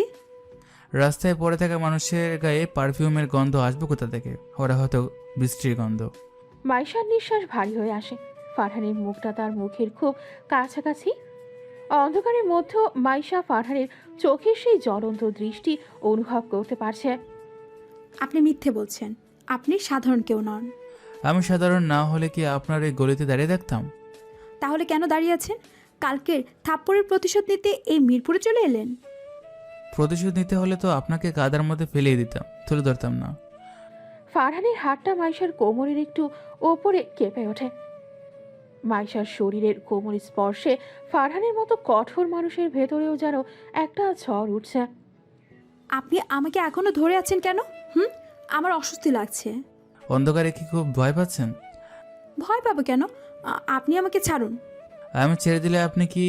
রাস্তায় পড়ে থাকা মানুষের গায়ে পারফিউমের গন্ধ আসবে কোথা থেকে? ওরা হয়তো বৃষ্টির গন্ধ। মাইশার নিঃশ্বাস ভারী হয়ে আসে। ফারহানের মুখটা তার মুখের খুব কাছাকাছি। অন্ধকারের মধ্যে মাইশা ফারহানের চোখের সেই জ্বলন্ত দৃষ্টি অনুভব করতে পারছে। আপনি মিথ্যে বলছেন। আপনি সাধারণ কেউ নন। আমি সাধারণ না হলে কি আপনার এই গলিতে দাঁড়িয়ে থাকতাম? তাহলে কেন দাঁড়িয়ে আছেন? কালকের থাপ্পড়ের প্রতিশোধ নিতে এই মিরপুরে চলে এলেন? প্রতিশোধ নিতে হলে তো আপনাকে কাদার মধ্যে ফেলিয়ে দিতাম, তুলে ধরতাম না। ফারহানের হাতটা মাইশার কোমরের একটু ওপরে কেঁপে ওঠে। মাইশার শরীরের কোমল স্পর্শে ফারহানের মতো কঠোর মানুষের ভেতরেও যেন একটা ঝড় উঠছে। আপনি আমাকে এখনো ধরে আছেন কেন? আমার অস্বস্তি লাগছে। অন্ধকারে কি খুব ভয় পাচ্ছেন? ভয় পাবো কেন? আপনি আমাকে ছাড়ুন। আমি ছেড়ে দিলে আপনি কি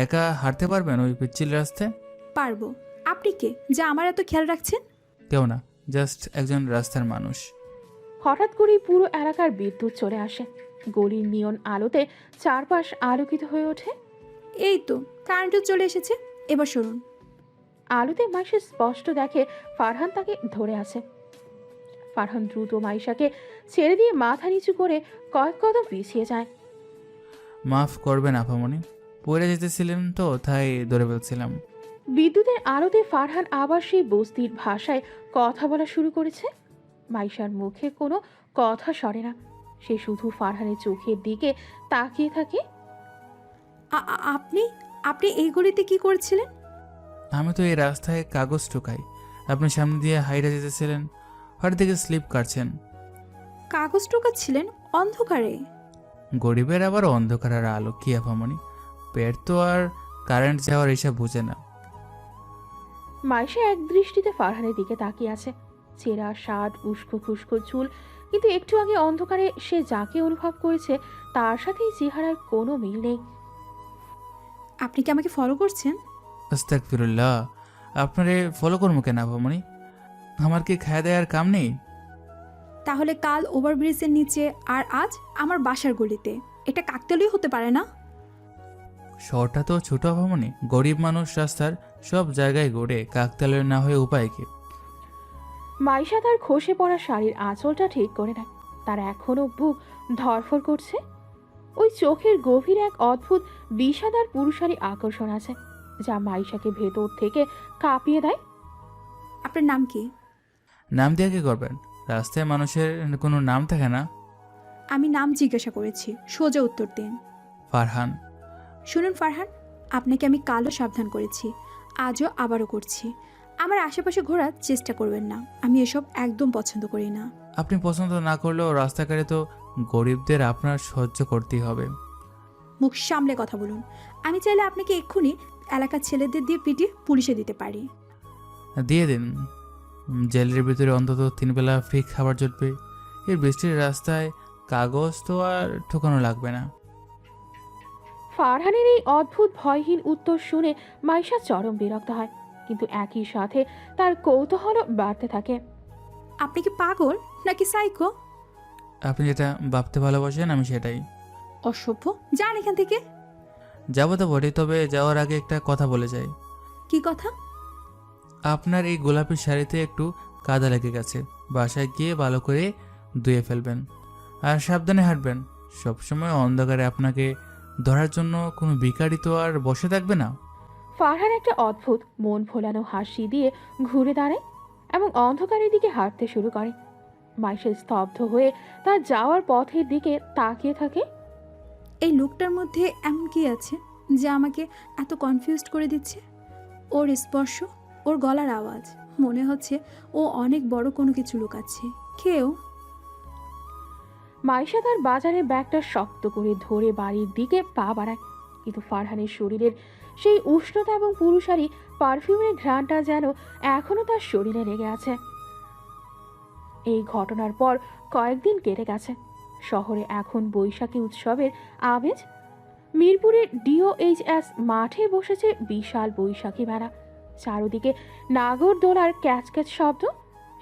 একা হাঁটতে পারবেন ওই পিচ্ছিল রাস্তায়? পারবো। আপনি কে যে আমার এত খেয়াল রাখছেন? কেউ না, জাস্ট একজন রাস্তার মানুষ। হঠাৎ করেই পুরো এলাকার বিদ্যুৎ চলে আসে। গলির নিয়ন আলোতে চারপাশ আলোকিত হয়ে ওঠে। এই তো কারেন্টও চলে এসেছে। এবার শুনুন। আলোতে মাইশা স্পষ্ট দেখে ফারহান তাকে ধরে আছে। ফারহান দ্রুত মাইশাকে ছেড়ে দিয়ে মাথা নিচু করে কয়েক কদম পিছিয়ে যায়। মাফ করবেন আপামনি, পড়ে যেতেছিলেন তো তাই ধরে ফেলছিলাম। বিদ্যুতের আলোতে ফারহান আবার সেই বস্তির ভাষায় কথা বলা শুরু করেছে। মাইশার মুখে কোনো কথা সরে না। সে শুধু ফারহানের চোখের দিকে তাকিয়ে থাকে। আপনি আপনি এই গলিতে কি করছিলেন? আমি তো এই রাস্তায় কাগজ ঠোকাই, আপনি সামনে দিয়ে হাইরে যেতেছিলেন, হঠাৎ দিকে স্লিপ কাটছেন। কাগজ টোকাচ্ছিলেন অন্ধকারে? গরিবের আবার অন্ধকার আর আলো কি আপামনি, পেট তো আর কারেন্ট যাওয়ার এসব বুঝে না। মাইশা এক দৃষ্টিতে ফারহানের দিকে তাকিয়ে আছে। ছেঁড়া শার্ট, উস্কো খুস্কো চুল, কিন্তু একটু আগে অন্ধকারে সে যাকে অনুভব করেছে তার সাথে এই চেহারার কোনো মিল নেই। আপনি কি আমাকে ফলো করছেন? আস্তাগফিরুল্লাহ, আপনারে ফলো করবো কেন আপামনি? আমার কি খাওয়া দেওয়ার কাম নেই? তাহলে কাল ওভারব্রিজের নিচে আর আজ আমার বাসার গলিতে, এটা কাকতালীয় হতে পারে না? শহরটা তো ছোট আপামনি, গরিব মানুষ রাস্তার সব জায়গায় গড়ে, কাকতালীয় না হয়ে উপায় কি? মাইশা তার খসে পড়া শাড়ির আঁচলটা ঠিক করে নেয়। তার এখনো বুক ধরফর করছে। ওই চোখের গভীর এক অদ্ভুত বিষাদার পুরুষালী আকর্ষণ আছে যা মাইশাকে ভেতর থেকে কাঁপিয়ে দেয়। আপনার নাম কি? নাম দিয়ে কি করবেন? রাস্তায় মানুষের কোনো নাম থাকে না। আমি নাম জিজ্ঞাসা করেছি, সোজা উত্তর দিন। ফারহান। শুনুন ফারহান, আপনাকে আমি কালও সাবধান করেছি, আজও আবারও করছি। আমার আশেপাশে ঘোরার চেষ্টা করবেন না। আমি এসব একদম পছন্দ করি না। আপনি পছন্দ না করলেও রাস্তাঘাটে তো গরিবদের আপনার সহ্য করতেই হবে। মুখ সামলে কথা বলুন। আমি চাইলে আপনাকে এক্ষুনি এলাকার ছেলেদের দিয়ে পিটিয়ে পুলিশে দিতে পারি। দিয়ে দিন, জেলের ভিতরে অন্তত 3 বেলা ফ্রি খাবার জুটবে। এই বৃষ্টির রাস্তায় কাগজ তো আর ঠোকানো লাগবে না। ফারহানের এই অদ্ভুত ভয়হীন উত্তর শুনে মাইশা চরম বিরক্ত হয়, কিন্তু একই সাথে তার কৌতূহলও বাড়তে থাকে। আপনি কি পাগল নাকি সাইকো? আপনি যেটা ভাবতে ভালোবাসেন আমি সেটাই। অসভ্য, যান এখান থেকে। যাবো তো বটে, তবে যাওয়ার আগে একটা কথা বলে যাই। কি কথা? আপনার এই গোলাপি শাড়িতে একটু কাদা লেগে গেছে, বাসায় গিয়ে ভালো করে ধুয়ে ফেলবেন আর সাবধানে হাঁটবেন। সবসময় অন্ধকারে আপনাকে ধরার জন্য কোনো ভিখারি তো আর বসে থাকবে না। ফারহান একটা অদ্ভুত মন ভোলানো হাসি দিয়ে ঘুরে দাঁড়ায় এবং অন্ধকারের দিকে হাঁটতে শুরু করে। মাইশা স্তব্ধ হয়ে তার যাওয়ার পথের দিকে তাকিয়ে থাকে। এই লোকটার মধ্যে এমন কি আছে যা আমাকে এত কনফিউজড করে দিচ্ছে? ওর স্পর্শ, ওর গলার আওয়াজ, মনে হচ্ছে ও অনেক বড় কোনো কিছু লুকাচ্ছে। কেউ। মাইশা তার বাজারের ব্যাগটা শক্ত করে ধরে বাড়ির দিকে পা বাড়ায়, কিন্তু ফারহানের শরীরের সেই উষ্ণতা এবং পুরুষালী পারফিউমের ঘ্রাণটা যেন এখনো তার শরীরে লেগে আছে। এই ঘটনার পর কয়েকদিন কেটে গেছে। শহরে এখন বৈশাখী উৎসবের আমেজ। মিরপুরের DOHS মাঠে বসেছে বিশাল বৈশাখী মেলা। চারদিকে নাগরদোলার ক্যাচক্যাচ শব্দ,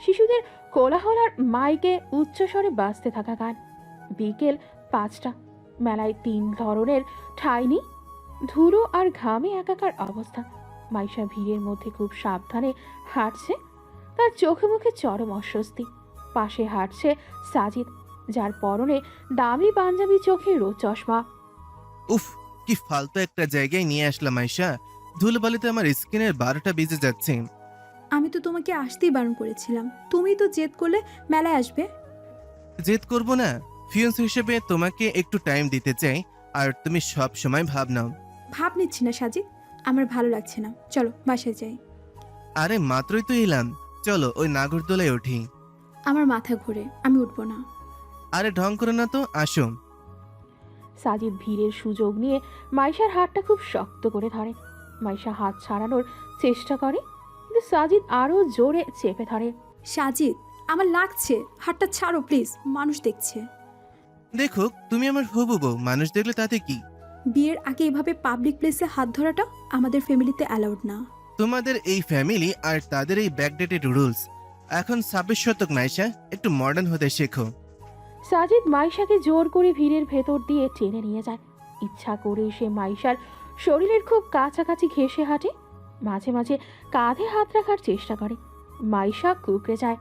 শিশুদের কোলাহল আর মাইকে উচ্চস্বরে বাজতে থাকা গান। বিকেল 5টা, মেলায় 3 ধরনের ঠাঁই নেই। ধুলো আর ঘামে একাকার অবস্থা। মাইশা ভিড়ের মধ্যে খুব সাবধানে হাঁটছে। তার চোখে মুখে চরম অস্বস্তি। পাশে হাঁটছে সাজিদ, যার পরনে দামি পাঞ্জাবি, চোখে রোদ চশমা। উফ, কি ফালতু একটা জায়গায় নিয়ে আসলাম আয়শা। ধুলোবালিতে আমার স্কিনের 12টা বেজে যাচ্ছে। আমি তো তোমাকে আসতেই বারণ করেছিলাম, তুমি তো জেদ করলে মেলায় আসবে। জেদ করব না? ফিয়ন্স হিসেবে তোমাকে একটু টাইম দিতে চাই, আর তুমি সব সময় ভাব নাও। ভাব নিচ্ছি না সাজিদ, আমার ভালো লাগছে না। চলো বাসায় যাই। আরে মাত্রই তো এলাম, চলো ওই নাগরদোলায় উঠি। আমার মাথা ঘুরে, আমি উঠবো না। আরে ঢং করো না তো, আসো। সাজিদ ভিড়ের সুযোগ নিয়ে মাইশার হাতটা খুব শক্ত করে ধরে। মাইশা হাত ছাড়ানোর চেষ্টা করে, কিন্তু কিন্তু সাজিদ আরও জোরে চেপে ধরে। সাজিদ, আমার লাগছে, হাতটা ছাড়ো প্লিজ, মানুষ দেখছে। দেখুক, তুমি আমার হবু বউ, মানুষ দেখলে তাতে কি? বিয়ের আগে এভাবে পাবলিক প্লেসে হাত ধরাটা আমাদের ফ্যামিলিতে অ্যালাউড না। তোমাদের এই ফ্যামিলি আর তাদের এই ব্যাকডেটেড রুলস। এখন 26 শতক নাইশা, একটু মডার্ন হতে শেখো। সাজিদ মাইশাকে জোর করে ভিড়ের ভেতর দিয়ে টেনে নিয়ে যায়। ইচ্ছা করে সে মাইশার শরীরের খুব কাছাকাছি ঘেঁষে হাঁটে, মাঝে মাঝে কাঁধে হাত রাখার চেষ্টা করে। মাইশা কুকড়ে যায়।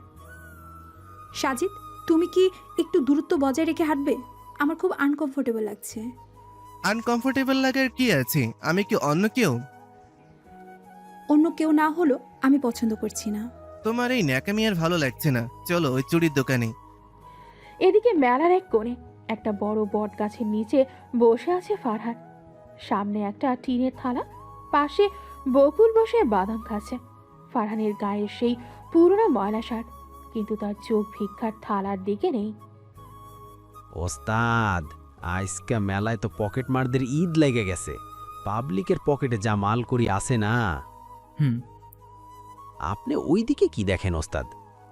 সাজিদ, তুমি কি একটু দূরত্ব বজায় রেখে হাঁটবে? আমার খুব আনকমফোর্টেবল লাগছে। আনকমফোর্টেবল লাগার কি আছে? আমি কি অন্য কেউ? অন্য কেউ না হলো আমি পছন্দ করছি না। তোমার এই ন্যাকামি আর ভালো লাগছে না, চলো ওই চুড়ির দোকানে। এদিকে মেলার এক কোণে একটা বড় বট গাছের নিচে বসে আছে ফারহান। সামনে একটা টিনের থালা, পাশে বকুল বসে বাদাম খাচ্ছে। ফারহানের গায়ে সেই পুরনো ময়লা শার্ট, কিন্তু তার চোখ ভিক্ষার থালার দিকে নেই। ওস্তাদ, আজকে মেলায় তো পকেট মারদের ঈদ লেগে গেছে। পাবলিকের পকেটে যা মাল করি আসে না। হুম। আপনি ওই দিকে কি দেখেন ওস্তাদ?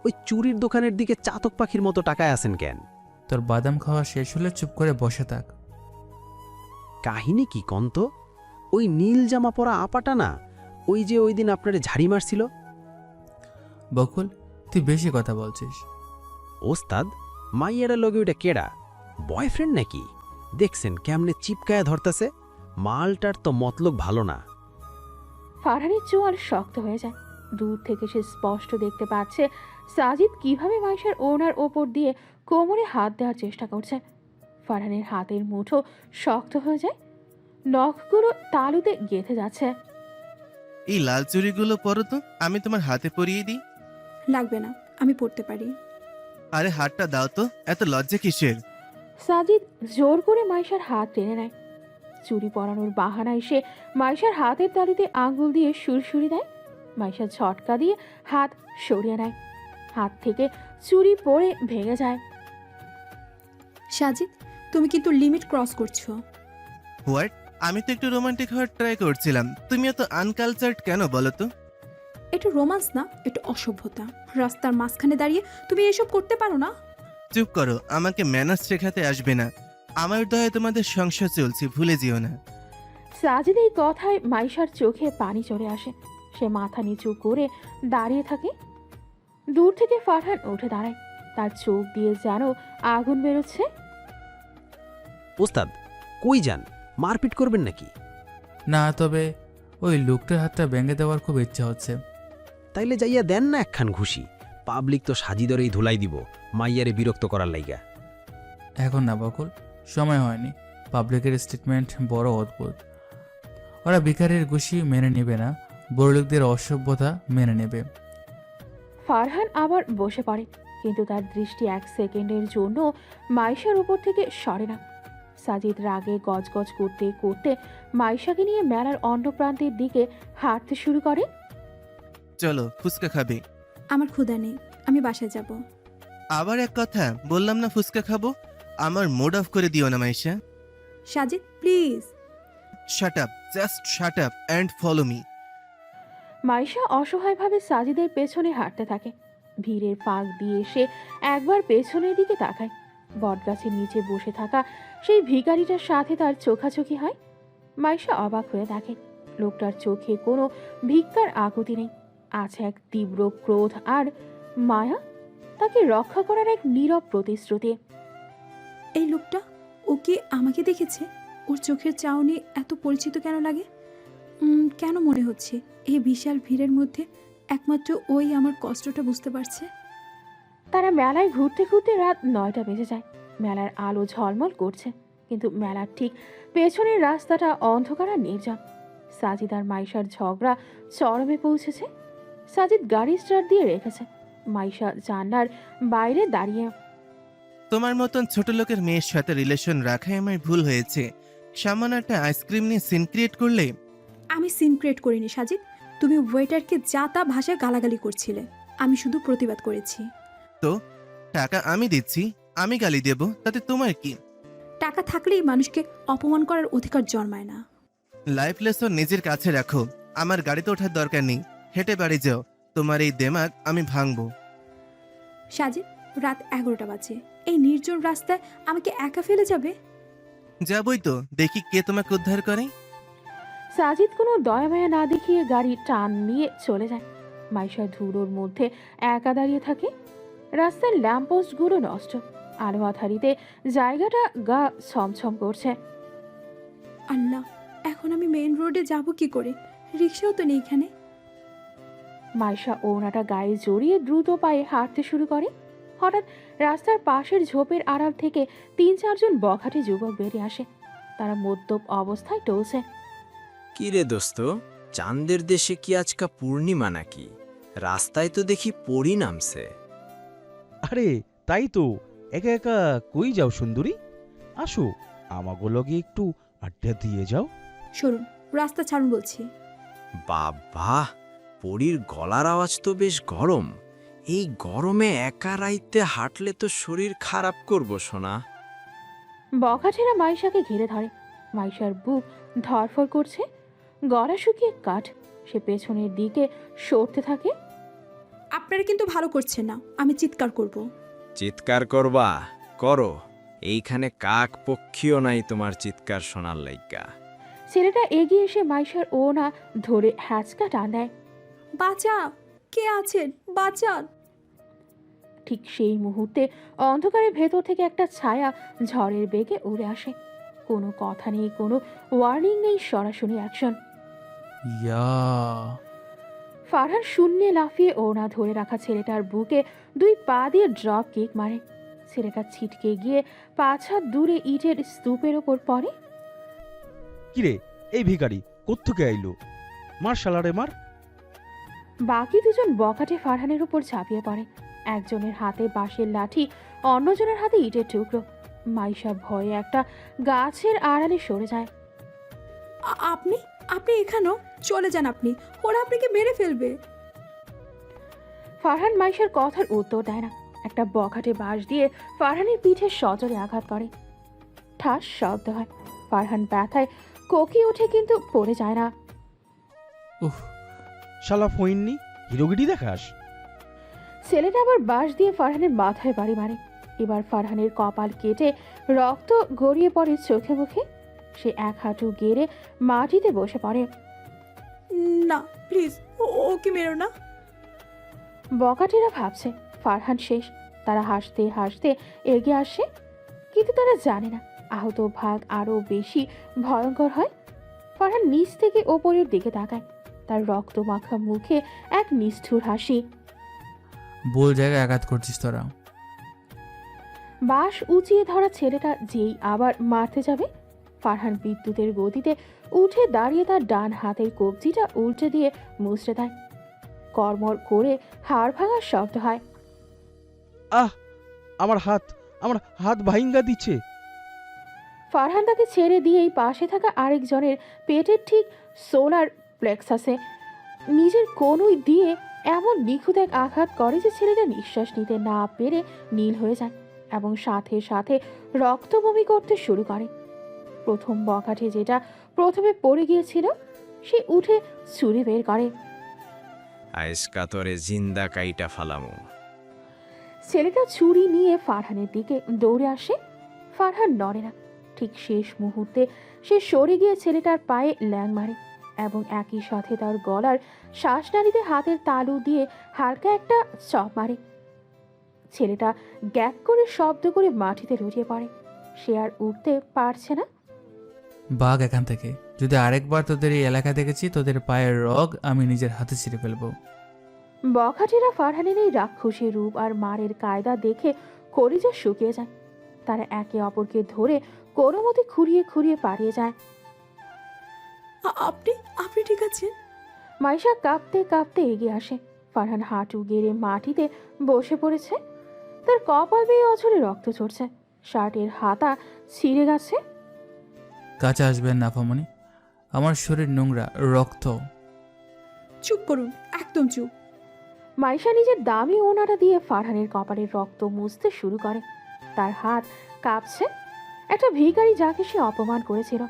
ওই চুরির দোকানের দিকে চাতক পাখির মতো টাকায় আসেন কেন? তোর বাদাম খাওয়া শেষ হলে চুপ করে বসে থাক। কাহিনী কি কন্ত? ওই নীল জামা পরা আপাটা না, ওই যে ওই দিন আপনারে ঝাড়ি মারছিল? বকুল, তুই বেশি কথা বলছিস। ওস্তাদ, মাইয়ারা লগে ওইটা কেডা? বয়ফ্রেন্ড নাকি? দেখছেন কেমনে চিপকায়া ধরতেছে? মালটার তো মতলব ভালো না। ফারহানের চোয়াল শক্ত হয়ে যায়। দূর থেকে সে স্পষ্ট দেখতে পাচ্ছে সাজিদ কিভাবে মাইশার ওনার ওপর দিয়ে কোমরে হাত দেওয়ার চেষ্টা করছে। ফারহানের হাতের মুঠো শক্ত হয়ে যায়, নখগুলো তালুতে গেঁথে যাচ্ছে। এই লাল চুড়িগুলো পরো তো, আমি তোমার হাতে পরিয়ে দিই। লাগবে না, আমি পড়তে পারি। আরে হাতটা দাও তো, এত লজ্জা কিসের? সাজিদ জোর করে মাইশার হাত টেনে নেয়। চুরি পরানোর বাহানায় সে মাইশার হাতের তালুতে আঙ্গুল দিয়ে সুরসুরি দেয়। মাইশা ঝটকা দিয়ে হাত সরিয়ে নেয়, হাত থেকে চুরি পড়ে ভেঙে যায়। সাজিদ, তুমি কিন্তু লিমিট ক্রস করছো। হোয়াট? আমি তো একটু রোমান্টিক হওয়ার ট্রাই করছিলাম, তুমি এত আনকালচার্ড কেন বলো তো? এটা রোমান্স না, এটা অসভ্যতা। রাস্তার মাঝখানে দাঁড়িয়ে তুমি এসব করতে পারো না। চুপ করো, আমাকে ম্যানার্স শেখাতে আসবে না। আমার দয়ে তোমাদের সংসার চলছে, ভুলে যেও না। সাজিদ এই কথায় মাইশার চোখে পানি চলে আসে। সে মাথা নিচু করে দাঁড়িয়ে থাকে। দূর থেকে ফারহান উঠে দাঁড়ায়, তার চোখ দিয়ে যেন আগুন বেরোচ্ছে। ওস্তাদ, কই যান? মারপিট করবেন নাকি? না, তবে ওই লোকটার হাতটা ভেঙে দেওয়ার খুব ইচ্ছা হচ্ছে। তাইলে যাইয়া দেন না একখান ঘুষি। পাবলিক তো সাজিদরেই ধুলাই দিব, মাইয়ারে বিরক্ত করার লাইগা। এখন না বকুল, সময় হয়নি। পাবলিকের স্টেটমেন্ট বড় অদ্ভুত। ওরা ভিখারির ঘুষি মেনে নেবে না, বড়লোকদের অসভ্যতা মেনে নেবে। ফারহান আবার বসে পড়ে, কিন্তু তার দৃষ্টি এক সেকেন্ডের জন্য মাইশার উপর থেকে সরে না। সাজিদ রাগে গজগজ করতে করতে মাইশাকে নিয়ে মেলার অন্য প্রান্তের দিকে হাঁটতে শুরু করে। চলো, ফুচকা খাবে। আমার ক্ষুধা নেই, আমি বাসায় যাব। আবার এক কথা, বললাম না ফুচকা খাবো। আমার মুড অফ করে দিও না Maisha. Sajid please. Shut up, just shut up and follow me. Maisha অসহায়ভাবে সাজিদের পেছনে হাঁটতে থাকে। ভিড়ের ফাঁক দিয়ে সে একবার পেছনের দিকে তাকায়। বটগাছের নিচে বসে থাকা সেই ভিখারিটার সাথে তার চোখাচোখি হয়। মাইশা অবাক হয়ে দেখে লোকটার চোখে কোনো ভিক্ষার আকুতি নেই, আছে এক তীব্র ক্রোধ আর মায়া, তাকে রক্ষা করার এক নীরব প্রতিশ্রুতি। এই লোকটা, ও কি আমাকে দেখেছে? ওর চোখের চাউনি এত পরিচিত কেন লাগে? কেন মনে হচ্ছে এই বিশাল ভিড়ের মধ্যে একমাত্র ওই আমার কষ্টটা বুঝতে পারছে? তারা মেলায় ঘুরতে ঘুরতে রাত 9টা বেজে যায়। মেলার আলো ঝলমল করছে, কিন্তু মেলার ঠিক পেছনের রাস্তাটা অন্ধকার আর নির্জন। সাজিদ আর মাইশার ঝগড়া চরমে পৌঁছেছে। সাজিদ গাড়ি স্টার্ট দিয়ে রেখেছে, মাইশা জানলার বাইরে দাঁড়িয়ে। তোমার মতন ছোট লোকের মেয়ের সাথে রিলেশন রাখাই আমার ভুল হয়েছে। সামান্য একটা আইসক্রিম নিয়ে সিন ক্রিয়েট করলে। আমি সিন ক্রিয়েট করিনি সাজিদ, তুমি ওয়েটারকে যা তা ভাষায় গালাগালি করছিলে, আমি শুধু প্রতিবাদ করেছি। তো টাকা আমি দিচ্ছি, আমি গালি দেব, তাতে তোমার কি? টাকা থাকলেই মানুষকে অপমান করার অধিকার জন্মায় না। লাইফ লেসন নিজের কাছে রাখো। আমার গাড়িতে ওঠার দরকার নেই, হেঁটে বাড়ি যাও। তোমার এই দেমাগ আমি ভাঙবো। সাজিদ, রাত 11টা বাজে, এই নির্জন রাস্তায় আমাকে একা ফেলে যাবে? যাবই তো, দেখি কে তোমাকে উদ্ধার করে। সাজিদ কোনো দয়ামায়া না দেখিয়ে গাড়ি টান নিয়ে চলে যায়। মাইশা ধুলোর মধ্যে একা দাঁড়িয়ে থাকে। রাস্তার ল্যাম্পপোস্টগুলো নষ্ট, আলো আধারিতে জায়গাটা গা ছমছম করছে। আল্লাহ, এখন আমি মেইন রোডে যাব কি করে? রিক্সাও তো নেই এখানে। মাইশা ওড়নাটা গায়ে জড়িয়ে দ্রুত পায়ে হাঁটতে শুরু করে। হঠাৎ রাস্তার পাশের ঝোপের আড়াল থেকে 3-4 জন বখাটে যুবক বেরিয়ে আসে। তারা মদ্যপ অবস্থায় টলছে। কি রে দোস্ত, চাঁদের দেশে কি আজকা পূর্ণিমা নাকি? রাস্তায় তো দেখি পরি নামছে। আরে তাই তো, একা একা কই যাও সুন্দরী? আসো, আমাগো লগে একটু আড্ডা দিয়ে যাও। সরুন, রাস্তা ছাড়ুন বলছি। বাবা, পরির গলার আওয়াজ তো বেশ গরম। এই গরমে একা রাইতে হাঁটলে তো শরীর খারাপ করবো সোনা। বখাটেরা মাইশাকে ঘিরে ধরে। মাইশার বুক ধরফর করছে, গলা শুকিয়ে কাঠ। সে পেছনের দিকে সরতে থাকে। আপনারা কিন্তু ভালো করছেন না, আমি চিৎকার করব। চিৎকার করবা করো, এইখানে কাক পক্ষীও নাই তোমার চিৎকার শোনার লাইগা। ছেলেটা এগিয়ে এসে মাইশার ওড়না ধরে হ্যাঁচকা টান দেয়। বাঁচা, কে আছেন? বাঁচান। ঠিক সেই মুহূর্তে অন্ধকারের ভেতর থেকে একটা ছায়া ঝড়ের বেগে উড়ে আসে। কোনো কথা নেই, কোনো ওয়ার্নিং নেই, সরাসরি অ্যাকশন। ইয়া, ফারহান শূন্যে লাফিয়ে ওড়না ধরে রাখা ছেলেটার বুকে 2 পা দিয়ে ড্রপ কিক মারে। ছেলেটা ছিটকে গিয়ে 5 হাত দূরে ইটের স্তূপের ওপর পড়ে। কিরে, এই ভিখারি কোত্থেকে আইলো? মার শালারে মার। বাকি 2 জন বখাটে ফারহানের উপর ঝাঁপিয়ে পড়ে। একজনের হাতে বাঁশের লাঠি, অন্যজনের হাতে ইটের টুকরো। মাইশা ভয়ে একটা গাছের আড়ালে সরে যায়। আপনি আপনি এখানেও? চলে যান আপনি, ওরা আপনাকে মেরে ফেলবে। ফারহান মাইশার কথার উত্তর দেয় না। একটা বখাটে বাঁশ দিয়ে ফারহানের পিঠে সজোরে আঘাত করে। ঠাস শব্দ হয়। ফারহান ব্যথায় কোকিয়ে ওঠে, কিন্তু পড়ে যায় না। উহ, শালা ফইননি, হিরোগিরি দেখাস? ছেলেটা আবার বাঁশ দিয়ে ফারহানের মাথায় বাড়ি মারে। এবার ফারহানের কপাল কেটে রক্ত গড়িয়ে পড়ে চোখে মুখে। সে এক হাঁটু গেড়ে মাটিতে বসে পড়ে। না প্লিজ, ওকে মেরো না। বখাটেরা ভাবছে ফারহান শেষ। তারা হাসতে হাসতে এগিয়ে আসে, কিন্তু তারা জানে না আহত ভাগ আরো বেশি ভয়ঙ্কর হয়। ফারহান নিচ থেকে ওপরের দিকে তাকায়। তার রক্ত মাখা মুখে এক নিষ্ঠুর হাসি। ভুল জায়গায় আঘাত করছিস তোরা। বাঁশ উঁচিয়ে ধরা ছেলেটা যেই আবার মারতে যাবে, ফারহান বিদ্যুতের গতিতে উঠে দাঁড়িয়ে তার ডান হাতের কবজিটা উল্টে দিয়ে মুচড়ে দেয়। কর্মর করে হাড় ভাঙার শব্দ হয়। আহ, আমার হাত ভাইঙ্গা দিচ্ছে। ফারহান তাকে ছেড়ে দিয়েই পাশে থাকা আরেকজনের পেটের ঠিক সোলার প্লেক্সাসে নিজের কনুই দিয়ে এমন নিখুঁত এক আঘাত করে যে ছেলেটা নিঃশ্বাস নিতে না পেরে নীল হয়ে যায় এবং সাথে সাথে রক্ত বমি করতে শুরু করে। প্রথম বখাটে যেটা প্রথমে পড়ে গিয়েছিল, সে উঠে ছুরি বের করে। আইসকা তোরে জিন্দা কাইটা ফালামু। ছেলেটা ছুরি নিয়ে ফারহানের দিকে দৌড়ে আসে। ফারহান নড়ে না। ঠিক শেষ মুহূর্তে সে সরে গিয়ে ছেলেটার পায়ে ল্যাং মারে এবং একই সাথে তার গলার শ্বাসনালীতে হাতের তালু দিয়ে হালকা একটা চপ মারে। ছেলেটা গ্যাক করে শব্দ করে মাটিতে লুটিয়ে পড়ে। সে আর উঠতে পারছে না। বাঘ এখান থেকে। যদি আরেকবার তোদের এই এলাকা দেখেছি, তোদের পায়ের রগ আমি নিজের হাতে ছিঁড়ে ফেলবো। বখাটেরা ফারহানের এই রাক্ষসী রূপ আর মারের কায়দা দেখে কলিজা শুকিয়ে যায়। তারা একে অপরকে ধরে কোনো মতে খুঁড়িয়ে খুঁড়িয়ে পালিয়ে যায়। আপনি ঠিক আছেন? মাইশা কাঁপতে কাঁপতে এগিয়ে আসে। ফারহান হাঁটু গেড়ে মাটিতে বসে পড়েছে। তার কপাল বেয়ে অঝরে রক্ত ঝরছে। শার্টের হাতা ছিঁড়ে গেছে। কাছে আসবেন না ফামনি, আমার শরীর নোংরা, রক্ত। চুপ করুন, একদম চুপ। মাইশা নিজের দামি ওনাটা দিয়ে ফারহানের কপালের রক্ত মুছতে শুরু করে। তার হাত কাঁপছে। একটা ভিখারি যাকে সে অপমান করেছিল,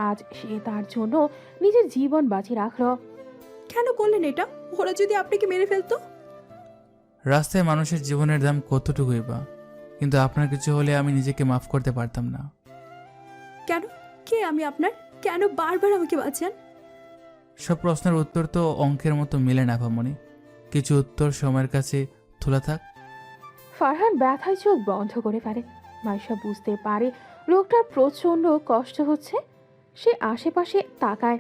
আজ সে তার জন্য নিজের জীবন বাজি রাখল। কেন করলেন এটা? ওরা যদি আপনাকে মেরে ফেলতো? রাস্তায় মানুষের জীবনের দাম কতটুকুই বা, কিন্তু আপনার কিছু হলে আমি নিজেকে মাফ করতে পারতাম না। কেন? কে আমি আপনার? কেন বারবার আমাকে বাঁচান? সব প্রশ্নের উত্তর তো অঙ্কের মতো মেলে না আপামনি। কিছু উত্তর সময়ের কাছে তোলা থাক। ফারহান ব্যথায় চোখ বন্ধ করে ফেলে। মাইশা বুঝতে পারে লোকটার প্রচণ্ড কষ্ট হচ্ছে। সে আশেপাশে তাকায়।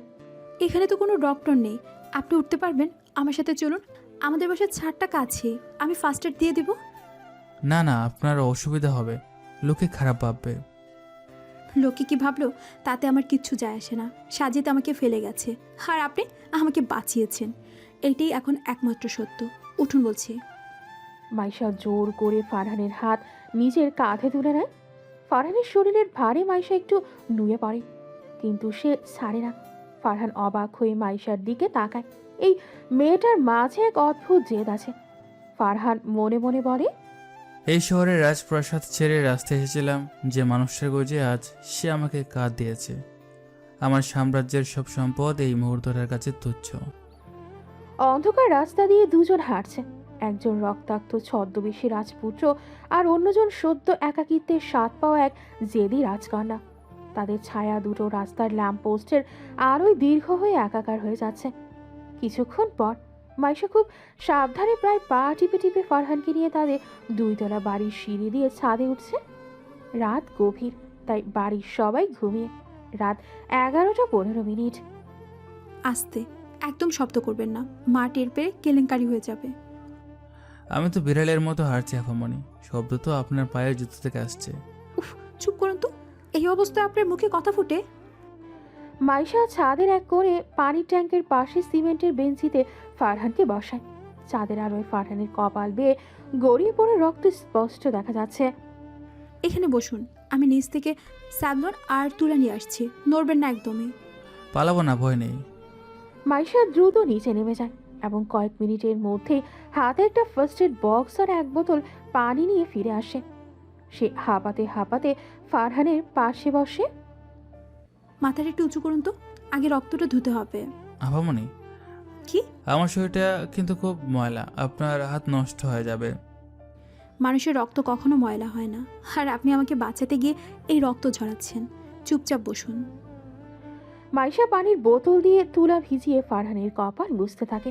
এখানে তো কোনো ডক্টর নেই, আপনি উঠতে পারবেন? আমার সাথে চলুন, আমাদের বাসার ছাদটা কাছে, আমি ফার্স্ট এড দিয়ে দেব। না না, আপনার অসুবিধা হবে, লোকে খারাপ ভাববে। লোকে কি ভাবলো তাতে আমার কিচ্ছু যায় আসে না। সাজিদ আমাকে ফেলে গেছে, আর আপনি আমাকে বাঁচিয়েছেন, এইটাই এখন একমাত্র সত্য। উঠুন বলছি। মাইশা জোর করে ফারহানের হাত নিজের কাঁধে তুলে নেয়। ফারহানের শরীরের ভারে মাইশা একটু নুয়ে পড়ে, কিন্তু সে ছাড়ে না। ফারহান অবাক হয়ে মাইশার দিকে তাকায়। এই মেয়েটার মাঝে এক অদ্ভুত জেদ আছে। ফারহান মনে মনে বলে, এই শহরের রাজপ্রাসাদ ছেড়ে রাস্তায় এসেছিলাম যে মানুষটার গোজে, আজ সে আমাকে কাঁধ দিয়েছে। আমার সাম্রাজ্যের সব সম্পদ এই মুহূর্তটার কাছে তুচ্ছ। অন্ধকার রাস্তা দিয়ে দুজন হাঁটছে। একজন রক্তাক্ত ছদ্মবেশী রাজপুত্র, আর অন্যজন সদ্য একাকিত্বের স্বাদ পাওয়া এক জেদি রাজকন্যা। তাদের ছায়া দুটো রাস্তার ল্যাম্পপোস্টের আলোয় দীর্ঘ হয়ে একাকার হয়ে যাচ্ছে। কিছুক্ষণ পর মাইশা খুব সাবধানে প্রায় পা টিপে টিপে ফারহানকে নিয়ে তাদের 2 তলা বাড়ির সিঁড়ি দিয়ে ছাদে উঠছে। রাত গভীর, তাই বাড়ির সবাই ঘুমিয়ে। রাত 11:15। আস্তে, একদম শব্দ করবেন না, মা টের পেয়ে কেলেঙ্কারি হয়ে যাবে। আমি তো বিড়ালের মতো হাঁটছি আপামনি, শব্দ তো আপনার পায়ের জুতো থেকে আসছে। উফ, চুপ করুন তো, এই অবস্থায় আপনার মুখে কথা ফুটে? মাইশা ছাদের এক কোণে পানির ট্যাঙ্কের পাশে সিমেন্টের বেঞ্চিতে ফারহানকে বসায়। চাঁদের আলোয় ফারহানের কপাল বেয়ে গড়িয়ে পড়ে রক্ত স্পষ্ট দেখা যাচ্ছে। এখানে বসুন, আমি নিচ থেকে স্যাভলন আর তুলা নিয়ে আসছি, নড়বেন না একদমই। পালাবো না, ভয় নেই। মাইশা দ্রুত নিচে নেমে যায় এবং কয়েক মিনিটের মধ্যে হাতে একটা ফার্স্ট এড বক্স আর এক বোতল পানি নিয়ে ফিরে আসে। সে হাঁপাতে হাঁপাতে ফারহানের পাশে বসে। মাথাটা একটু উঁচু করুন তো, আগে রক্তটা ধুতে হবে। আপামনি, কি? আমার শরীরটা কিন্তু খুব ময়লা, আপনার হাত নষ্ট হয়ে যাবে। মানুষের রক্ত কখনো ময়লা হয় না, আর আপনি আমাকে বাঁচাতে গিয়ে এই রক্ত ঝরাচ্ছেন। চুপচাপ বসুন। মাইশা পানির বোতল দিয়ে তুলা ভিজিয়ে ফারহানের কপাল মুছতে থাকে।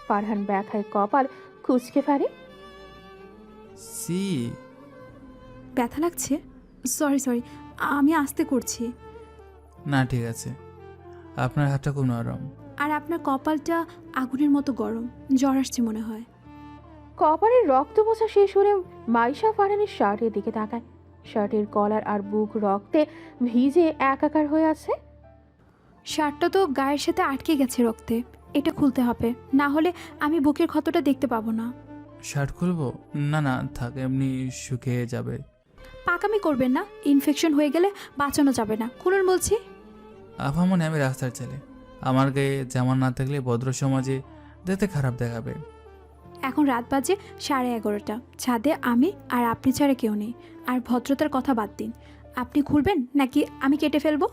ফারহান ব্যথায় কপাল কুঁচকে ফেলে। সি, ব্যথা লাগছে? সরি, আমি আস্তে করছি। না ঠিক আছে, আপনার হাতটা খুব নরম। আর আপনার কপালটা আগুনের মতো গরম, জ্বর আসছে মনে হয়। কপালের রক্ত মোছা শেষ হলে মাইশা ফারহানের শার্টের দিকে তাকায়। শার্টের কলার আর বুক রক্তে ভিজে একাকার হয়ে আছে। শার্টটা তো গায়ের সাথে আটকে গেছে রক্তে, এটা খুলতে হবে, না হলে আমি বুকের ক্ষতটা দেখতে পাবো না। শার্ট খুলবো? না না থাক, এমনি শুকিয়ে যাবে। পাকামি করবেন না, ইনফেকশন হয়ে গেলে বাঁচানো যাবে না। খুলুন বলছি। আপামনি, আমি রাস্তার ছেলে, আমার গায়ে জামা না থাকলে ভদ্র সমাজে দেখতে খারাপ দেখাবে। এখন রাত বাজে 11:30, ছাদে আমি আর আপনি ছাড়া কেউ নেই, আর ভদ্রতার কথা বাদ দিন। আপনি খুলবেন নাকি আমি কেটে ফেলবো?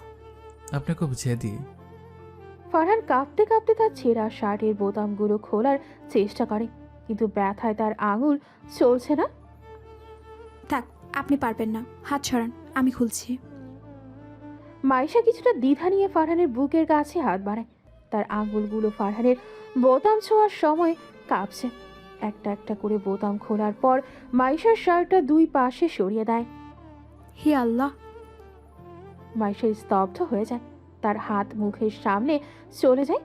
আপনি খুব জেদি। ফারহান কাঁপতে কাঁপতে তার ছেঁড়া শার্টের বোতামগুলো খোলার চেষ্টা করে, কিন্তু ব্যথায় তার আঙুল চলছে না। থাক, আপনি পারবেন না, হাত ছড়ান, আমি খুলছি। মাইশা কিছুটা দ্বিধা নিয়ে ফারহানের বুকের কাছে হাত বাড়ায়। তার আঙুলগুলো ফারহানের বোতাম ছোঁয়ার সময় কাঁপছে। একটা একটা করে বোতাম খোলার পর মাইশার শার্টটা 2 পাশে সরিয়ে দেয়। হে আল্লাহ! মাইশা স্তব্ধ হয়ে যায়, তার হাত মুখের সামনে চলে যায়।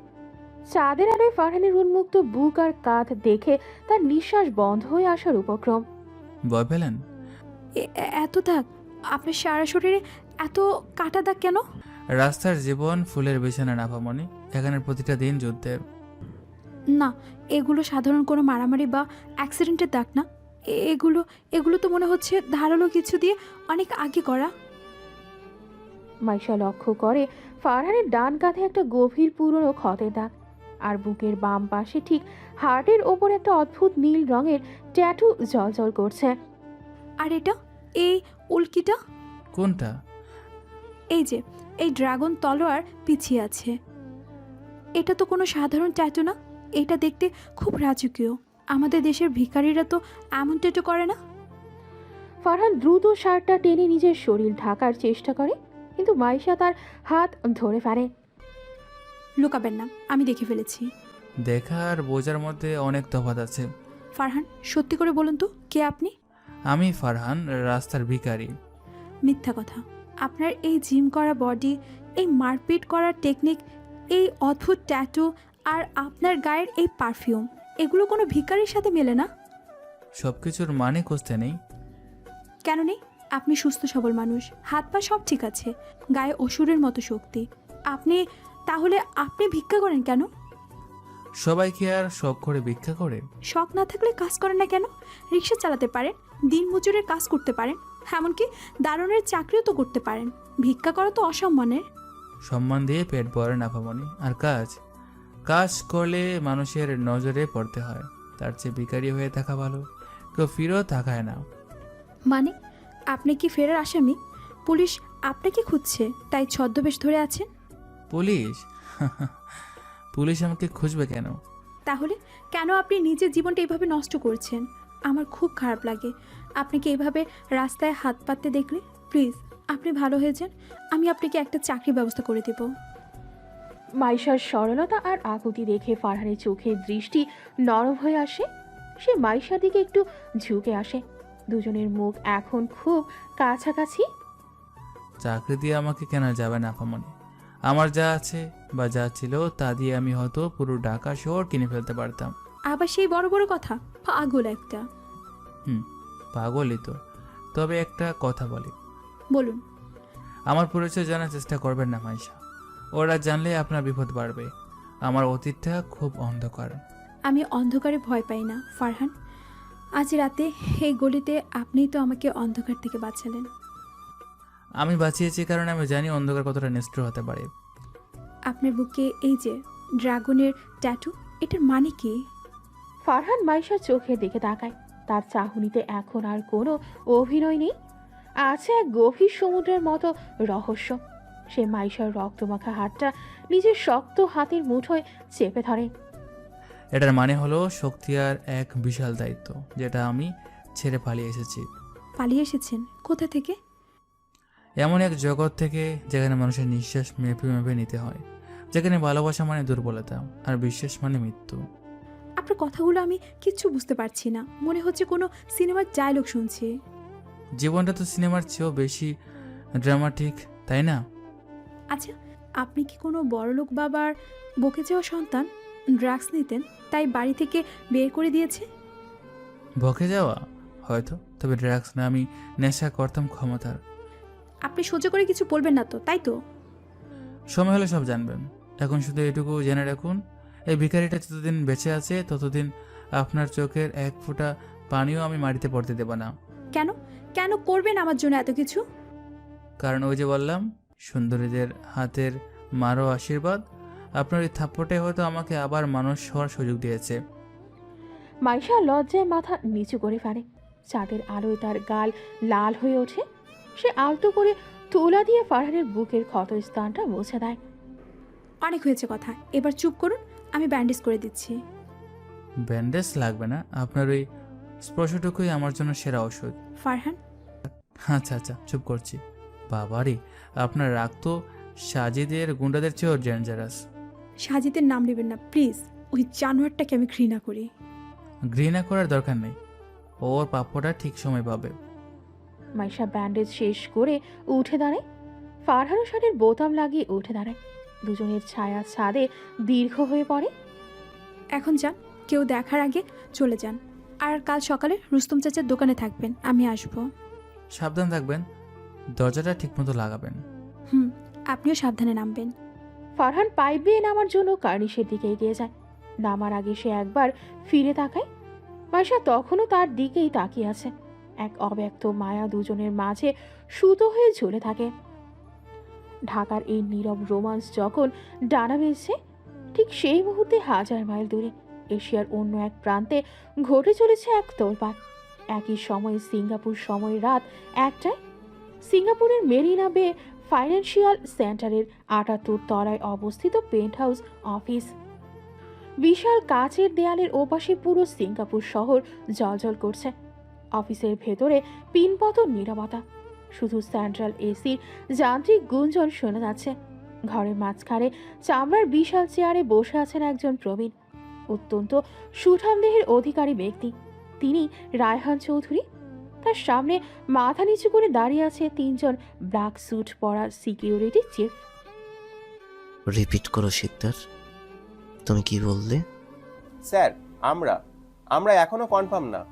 চাঁদের আলোয় ফারহানের উন্মুক্ত বুক আর কাঁধ দেখে তার নিঃশ্বাস বন্ধ হয়ে আসার উপক্রম। ভয় পেলেন? এত দাগ? আপনার সারা শরীরে এত কাটা দাগ কেন? রাস্তার জীবন ফুলের বিছানা না আপামনি, এখানের প্রতিটা দিন যুদ্ধের। না, এগুলো সাধারণ কোনো মারামারি বা অ্যাক্সিডেন্টের দাগ না। এগুলো তো মনে হচ্ছে ধারালো কিছু দিয়ে অনেক আগে করা। মাইশা লক্ষ্য করে ফারহানের ডান কাঁধে একটা গভীর পুরনো ক্ষতের দাগ, আর বুকের বাম পাশে ঠিক হার্টের ওপর একটা অদ্ভুত নীল রঙের ট্যাটু জ্বলজ্বল করছে। আর এটা, এই উল্কিটা? কোনটা? এই যে, এই ড্রাগন তলোয়ার পিছিয়ে আছে। এটা তো কোনো সাধারণ ট্যাটু না, এটা দেখতে খুব রাজকীয়। আমাদের দেশের ভিখারিরা তো এমন ট্যাটু করে না। ফারহান দ্রুত শার্টটা টেনে নিজের শরীর ঢাকার চেষ্টা করে, কিন্তু মাইশা তার হাত ধরে ফেলে। লুকাবেন না, আমি দেখে ফেলেছি। দেখা আর বোঝার মধ্যে অনেক তফাৎ আছে। ফারহান, সত্যি করে বলুন তো, কে আপনি? আমি ফারহান, রাস্তার ভিখারি। মিথ্যা কথা। আপনার এই জিম করা বডি, এই মারপিট করার টেকনিক, এই অদ্ভুত ট্যাটু, আর আপনার গায়ের এই পারফিউম, এগুলো কোনো ভিখারির সাথে মেলে না। সব কিছুর মানে খুঁজতে নেই। কেন নেই? আপনি সুস্থ সবল মানুষ, হাত পা সব ঠিক আছে, গায়ে অসুরের মতো শক্তি। তাহলে আপনি ভিক্ষা করেন কেন? সবাই কি আর শখ করে ভিক্ষা করে? শখ না থাকলে কাজ করেন না কেন? রিক্সা চালাতে পারেন, দিন মজুরের কাজ করতে পারেন, এমনকি দারুণের চাকরিও তো করতে পারেন। ভিক্ষা করা তো অসম্মানের। সম্মান দিয়ে পেট ভরে না পাবনি। আর কাজ করলে মানুষের নজরে পড়তে হয়, তার চেয়ে ভিখারি হয়ে থাকা ভালো। কেউ ফিরেও তাকায় না। মানে আপনি কি ফেরার আসামি? পুলিশ আপনাকে খুঁজছে, তাই ছদ্মবেশ ধরে আছেন? পুলিশ? পুলিশ আমাকে খুঁজবে কেন? তাহলে কেন আপনি নিজের জীবনটা এইভাবে নষ্ট করছেন? আমার খুব খারাপ লাগে আপনাকে এইভাবে রাস্তায় হাত পাততে দেখলে। প্লিজ আপনি ভালো হয়ে যান, আমি আপনাকে একটা চাকরির ব্যবস্থা করে দেব। মাইশার সরলতা আর আকুতি দেখে ফারহানের চোখের দৃষ্টি নরম হয়ে আসে। সে মাইশার দিকে একটু ঝুঁকে আসে। দুজনের মুখ এখন খুব কাছাকাছি। চাকরি দিয়ে আমাকে কেন যাবে না আপামনি? আমার যা আছে বা যা ছিল তা দিয়ে আমি হয়তো পুরো ঢাকা শহর কিনে ফেলতে পারতাম। আবার সেই বড় বড় কথা, পাগল একটা। পাগলই তো। তবে একটা কথা বলি। বলুন। আমার পরিচয় জানার চেষ্টা করবেন না মাইশা। ওরা জানলে আপনার বিপদ বাড়বে। আমার অতীতটা খুব অন্ধকার। আমি অন্ধকারে ভয় পাই না ফারহান। আজ রাতে এই গলিতে আপনিই তো আমাকে অন্ধকার থেকে বাঁচালেন। আমি বাঁচিয়েছি কারণ আমি জানি অন্ধকার কতটা নিষ্ঠুর হতে পারে। আপনার বুকে এই যে ড্রাগনের ট্যাটু, এটার মানে কি? ফারহান মাইশার চোখের দিকে তাকায়। তার চাহনিতে এখন আর কোনো অভিনয় নেই, আছে এক গভীর সমুদ্রের মতো রহস্য। সে মাইশার রক্তমাখা হাতটা নিজের শক্ত হাতের মুঠোয় চেপে ধরে। এটার মানে হলো শক্তি আর এক বিশাল দায়িত্ব, যেটা আমি ছেড়ে পালিয়ে এসেছি। পালিয়ে এসেছেন কোথা থেকে? এমন এক জগৎ থেকে যেখানে মানুষের নিঃশ্বাস মেপে মেপে নিতে হয়, যেখানে ভালোবাসা মানে দুর্বলতা আর বিশ্বাস মানে মৃত্যু। আপনার কথাগুলো আমি কিচ্ছু বুঝতে পারছি না, মনে হচ্ছে কোনো সিনেমার ডায়লগ শুনছি। জীবনটা তো সিনেমার চেয়েও বেশি ড্রামাটিক, তাই না? আচ্ছা, আপনি কি কোনো বড়লোক বাবার বকে যাওয়া সন্তান? ড্রাগস নিতেন তাই বাড়ি থেকে বের করে দিয়েছে? বকে যাওয়া হয়তো, তবে ড্রাগস না, আমি নেশা করতাম ক্ষমতার। আপনি সোজা করে কিছু বলবেন না তো, তাই তো? সময় হলে সব জানবেন। এখন শুধু এটুকু জেনে রাখুন, এই ভিখারিটা যতদিন বেঁচে আছে ততদিন আপনার চোখের এক ফোঁটা পানিও আমি মাটিতে পড়তে দেব না। কেন কেন করবেন আমার জন্য এত কিছু? কারণ ওই যে বললাম, সুন্দরীদের হাতের মারো আশীর্বাদ। আপনার এই থাপ্পটে হয়তো আমাকে আবার মানুষ হওয়ার সুযোগ দিয়েছে। মাইশা লজ্জায় মাথা নিচু করে ফেলে। চাঁদের আলোয় তার গাল লাল হয়ে ওঠে। সে আলতো করে তুলা দিয়ে ফারহানের বুকের ক্ষতস্থানটা মুছে দেয়। অনেক হয়েছে কথা, এবার চুপ করুন, আমি ব্যান্ডেজ করে দিচ্ছি। ব্যান্ডেজ লাগবে না, আপনার ওই স্পর্শটুকুই আমার জন্য সেরা ওষুধ। ফারহান। আচ্ছা আচ্ছা, চুপ করছি। বাবারে, আপনার রাগ তো সাজিদের গুন্ডাদের চেয়েও ডেঞ্জারাস। সাজিদের নাম নেবেন না প্লিজ, ওই জানোয়ারটাকে আমি ঘৃণা করি। ঘৃণা করার দরকার নেই, ওর প্রাপ্যটা ঠিক সময় পাবে। মাইশা ব্যান্ডেজ শেষ করে উঠে দাঁড়ায়। ফারহানও শাড়ির বোতাম লাগিয়ে উঠে দাঁড়ায়। দুজনের ছায়া ছাদে দীর্ঘ হয়ে পড়ে। এখন যান, কেউ দেখার আগে চলে যান। আর কাল সকালে রুস্তম চাচার দোকানে থাকবেন, আমি আসবো। সাবধান থাকবেন, দরজাটা ঠিকমতো লাগাবেন। আপনিও সাবধানে নামবেন। ফারহান পাইপ বেয়ে নামার জন্য কার্নিশের দিকে এগিয়ে যায়। নামার আগে সে একবার ফিরে তাকায়। মাইশা তখনও তার দিকেই তাকিয়ে আছে। এক অব্যক্ত মায়া দুজনের মাঝে সুতো হয়ে ঝুলে থাকে। ঢাকার এই নীরব রোমান্স যখন ডানা মেলছে, ঠিক সেই মুহূর্তে 1000 মাইল দূরে এশিয়ার অন্য এক প্রান্তে ঘটে চলেছে এক তোলপাড়। একই সময়ে সিঙ্গাপুর সময় রাত 1টায়। সিঙ্গাপুরের মেরিনা বে ফাইন্যান্সিয়াল সেন্টারের 78 তলায় অবস্থিত পেন্ট হাউস অফিস। বিশাল কাচের দেয়ালের ওপাশে পুরো সিঙ্গাপুর শহর জ্বলজ্বল করছে। অফিসের ভেতরে পিনপতন নীরবতা, শুধু সেন্ট্রাল এসির যান্ত্রিক গুঞ্জন শোনা যাচ্ছে। ঘরের মাঝখানে চামড়ার বিশাল চেয়ারে বসে আছেন একজন প্রবীণ, অত্যন্ত সুঠাম দেহের অধিকারী ব্যক্তি। তিনি রায়হান চৌধুরী। তার সামনে মাথা নিচু করে দাঁড়িয়ে আছে 3 জন ব্ল্যাক স্যুট পরা সিকিউরিটি চিফ। রিপিট করো শিকদার, তুমি কি বললে? স্যার, আমরা এখনো কনফার্ম না।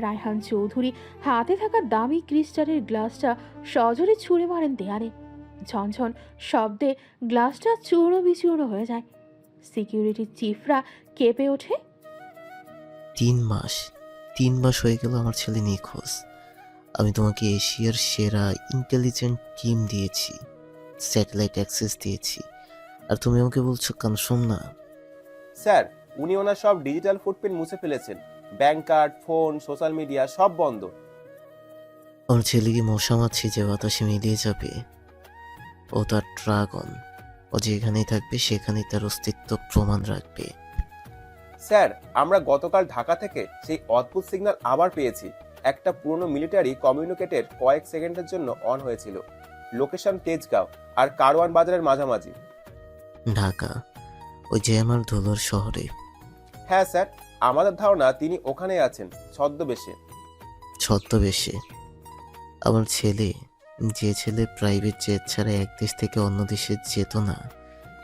রায়হান চৌধুরী হাতে থাকা দামি ক্রিস্টালের গ্লাসটা সজোরে ছুঁড়ে মারেন দেয়ালে। ঝনঝন শব্দে গ্লাসটা চূর্ণ বিচূর্ণ হয়ে যায়। সিকিউরিটি চিফরা কেঁপে ওঠে। 3 মাস হয়ে গেল আমার ছেলে নিখোঁজ। আমি তোমাকে এশিয়ার সেরা ইন্টেলিজেন্ট টিম দিয়েছি, স্যাটেলাইট অ্যাক্সেস দিয়েছি, আর তুমি আমাকে বলছো কনফার্ম না? স্যার, উনি ওনার সব ডিজিটাল ফুটপ্রিন্ট মুছে ফেলেছেন। Bank card, phone, social media সব বন্ধ। আমার ছেলে কি মশা মাছি যে বাতাসে মিলিয়ে যাবে? ও তার ড্রাগন, ও যেখানেই থাকবে সেখানেই তার অস্তিত্ব প্রমাণ রাখবে। স্যার, আমরা গতকাল ঢাকা থেকে সেই অদ্ভুত সিগন্যাল আবার পেয়েছি। একটা পুরনো মিলিটারি কমিউনিকেটর কয়েক সেকেন্ডের জন্য অন হয়েছিল। লোকেশন তেজগাঁও আর কারওয়ান বাজারের মাঝামাঝি। ঢাকা, ওই জ্যামার ধুলোর শহরে? হ্যাঁ স্যার, আমাদের ধারণা তিনি ওখানেই আছেন ছদ্মবেশে। ছদ্মবেশে? আমার ছেলে, যে ছেলে প্রাইভেট জেট ছাড়া এক দেশ থেকে অন্য দেশে যেত না,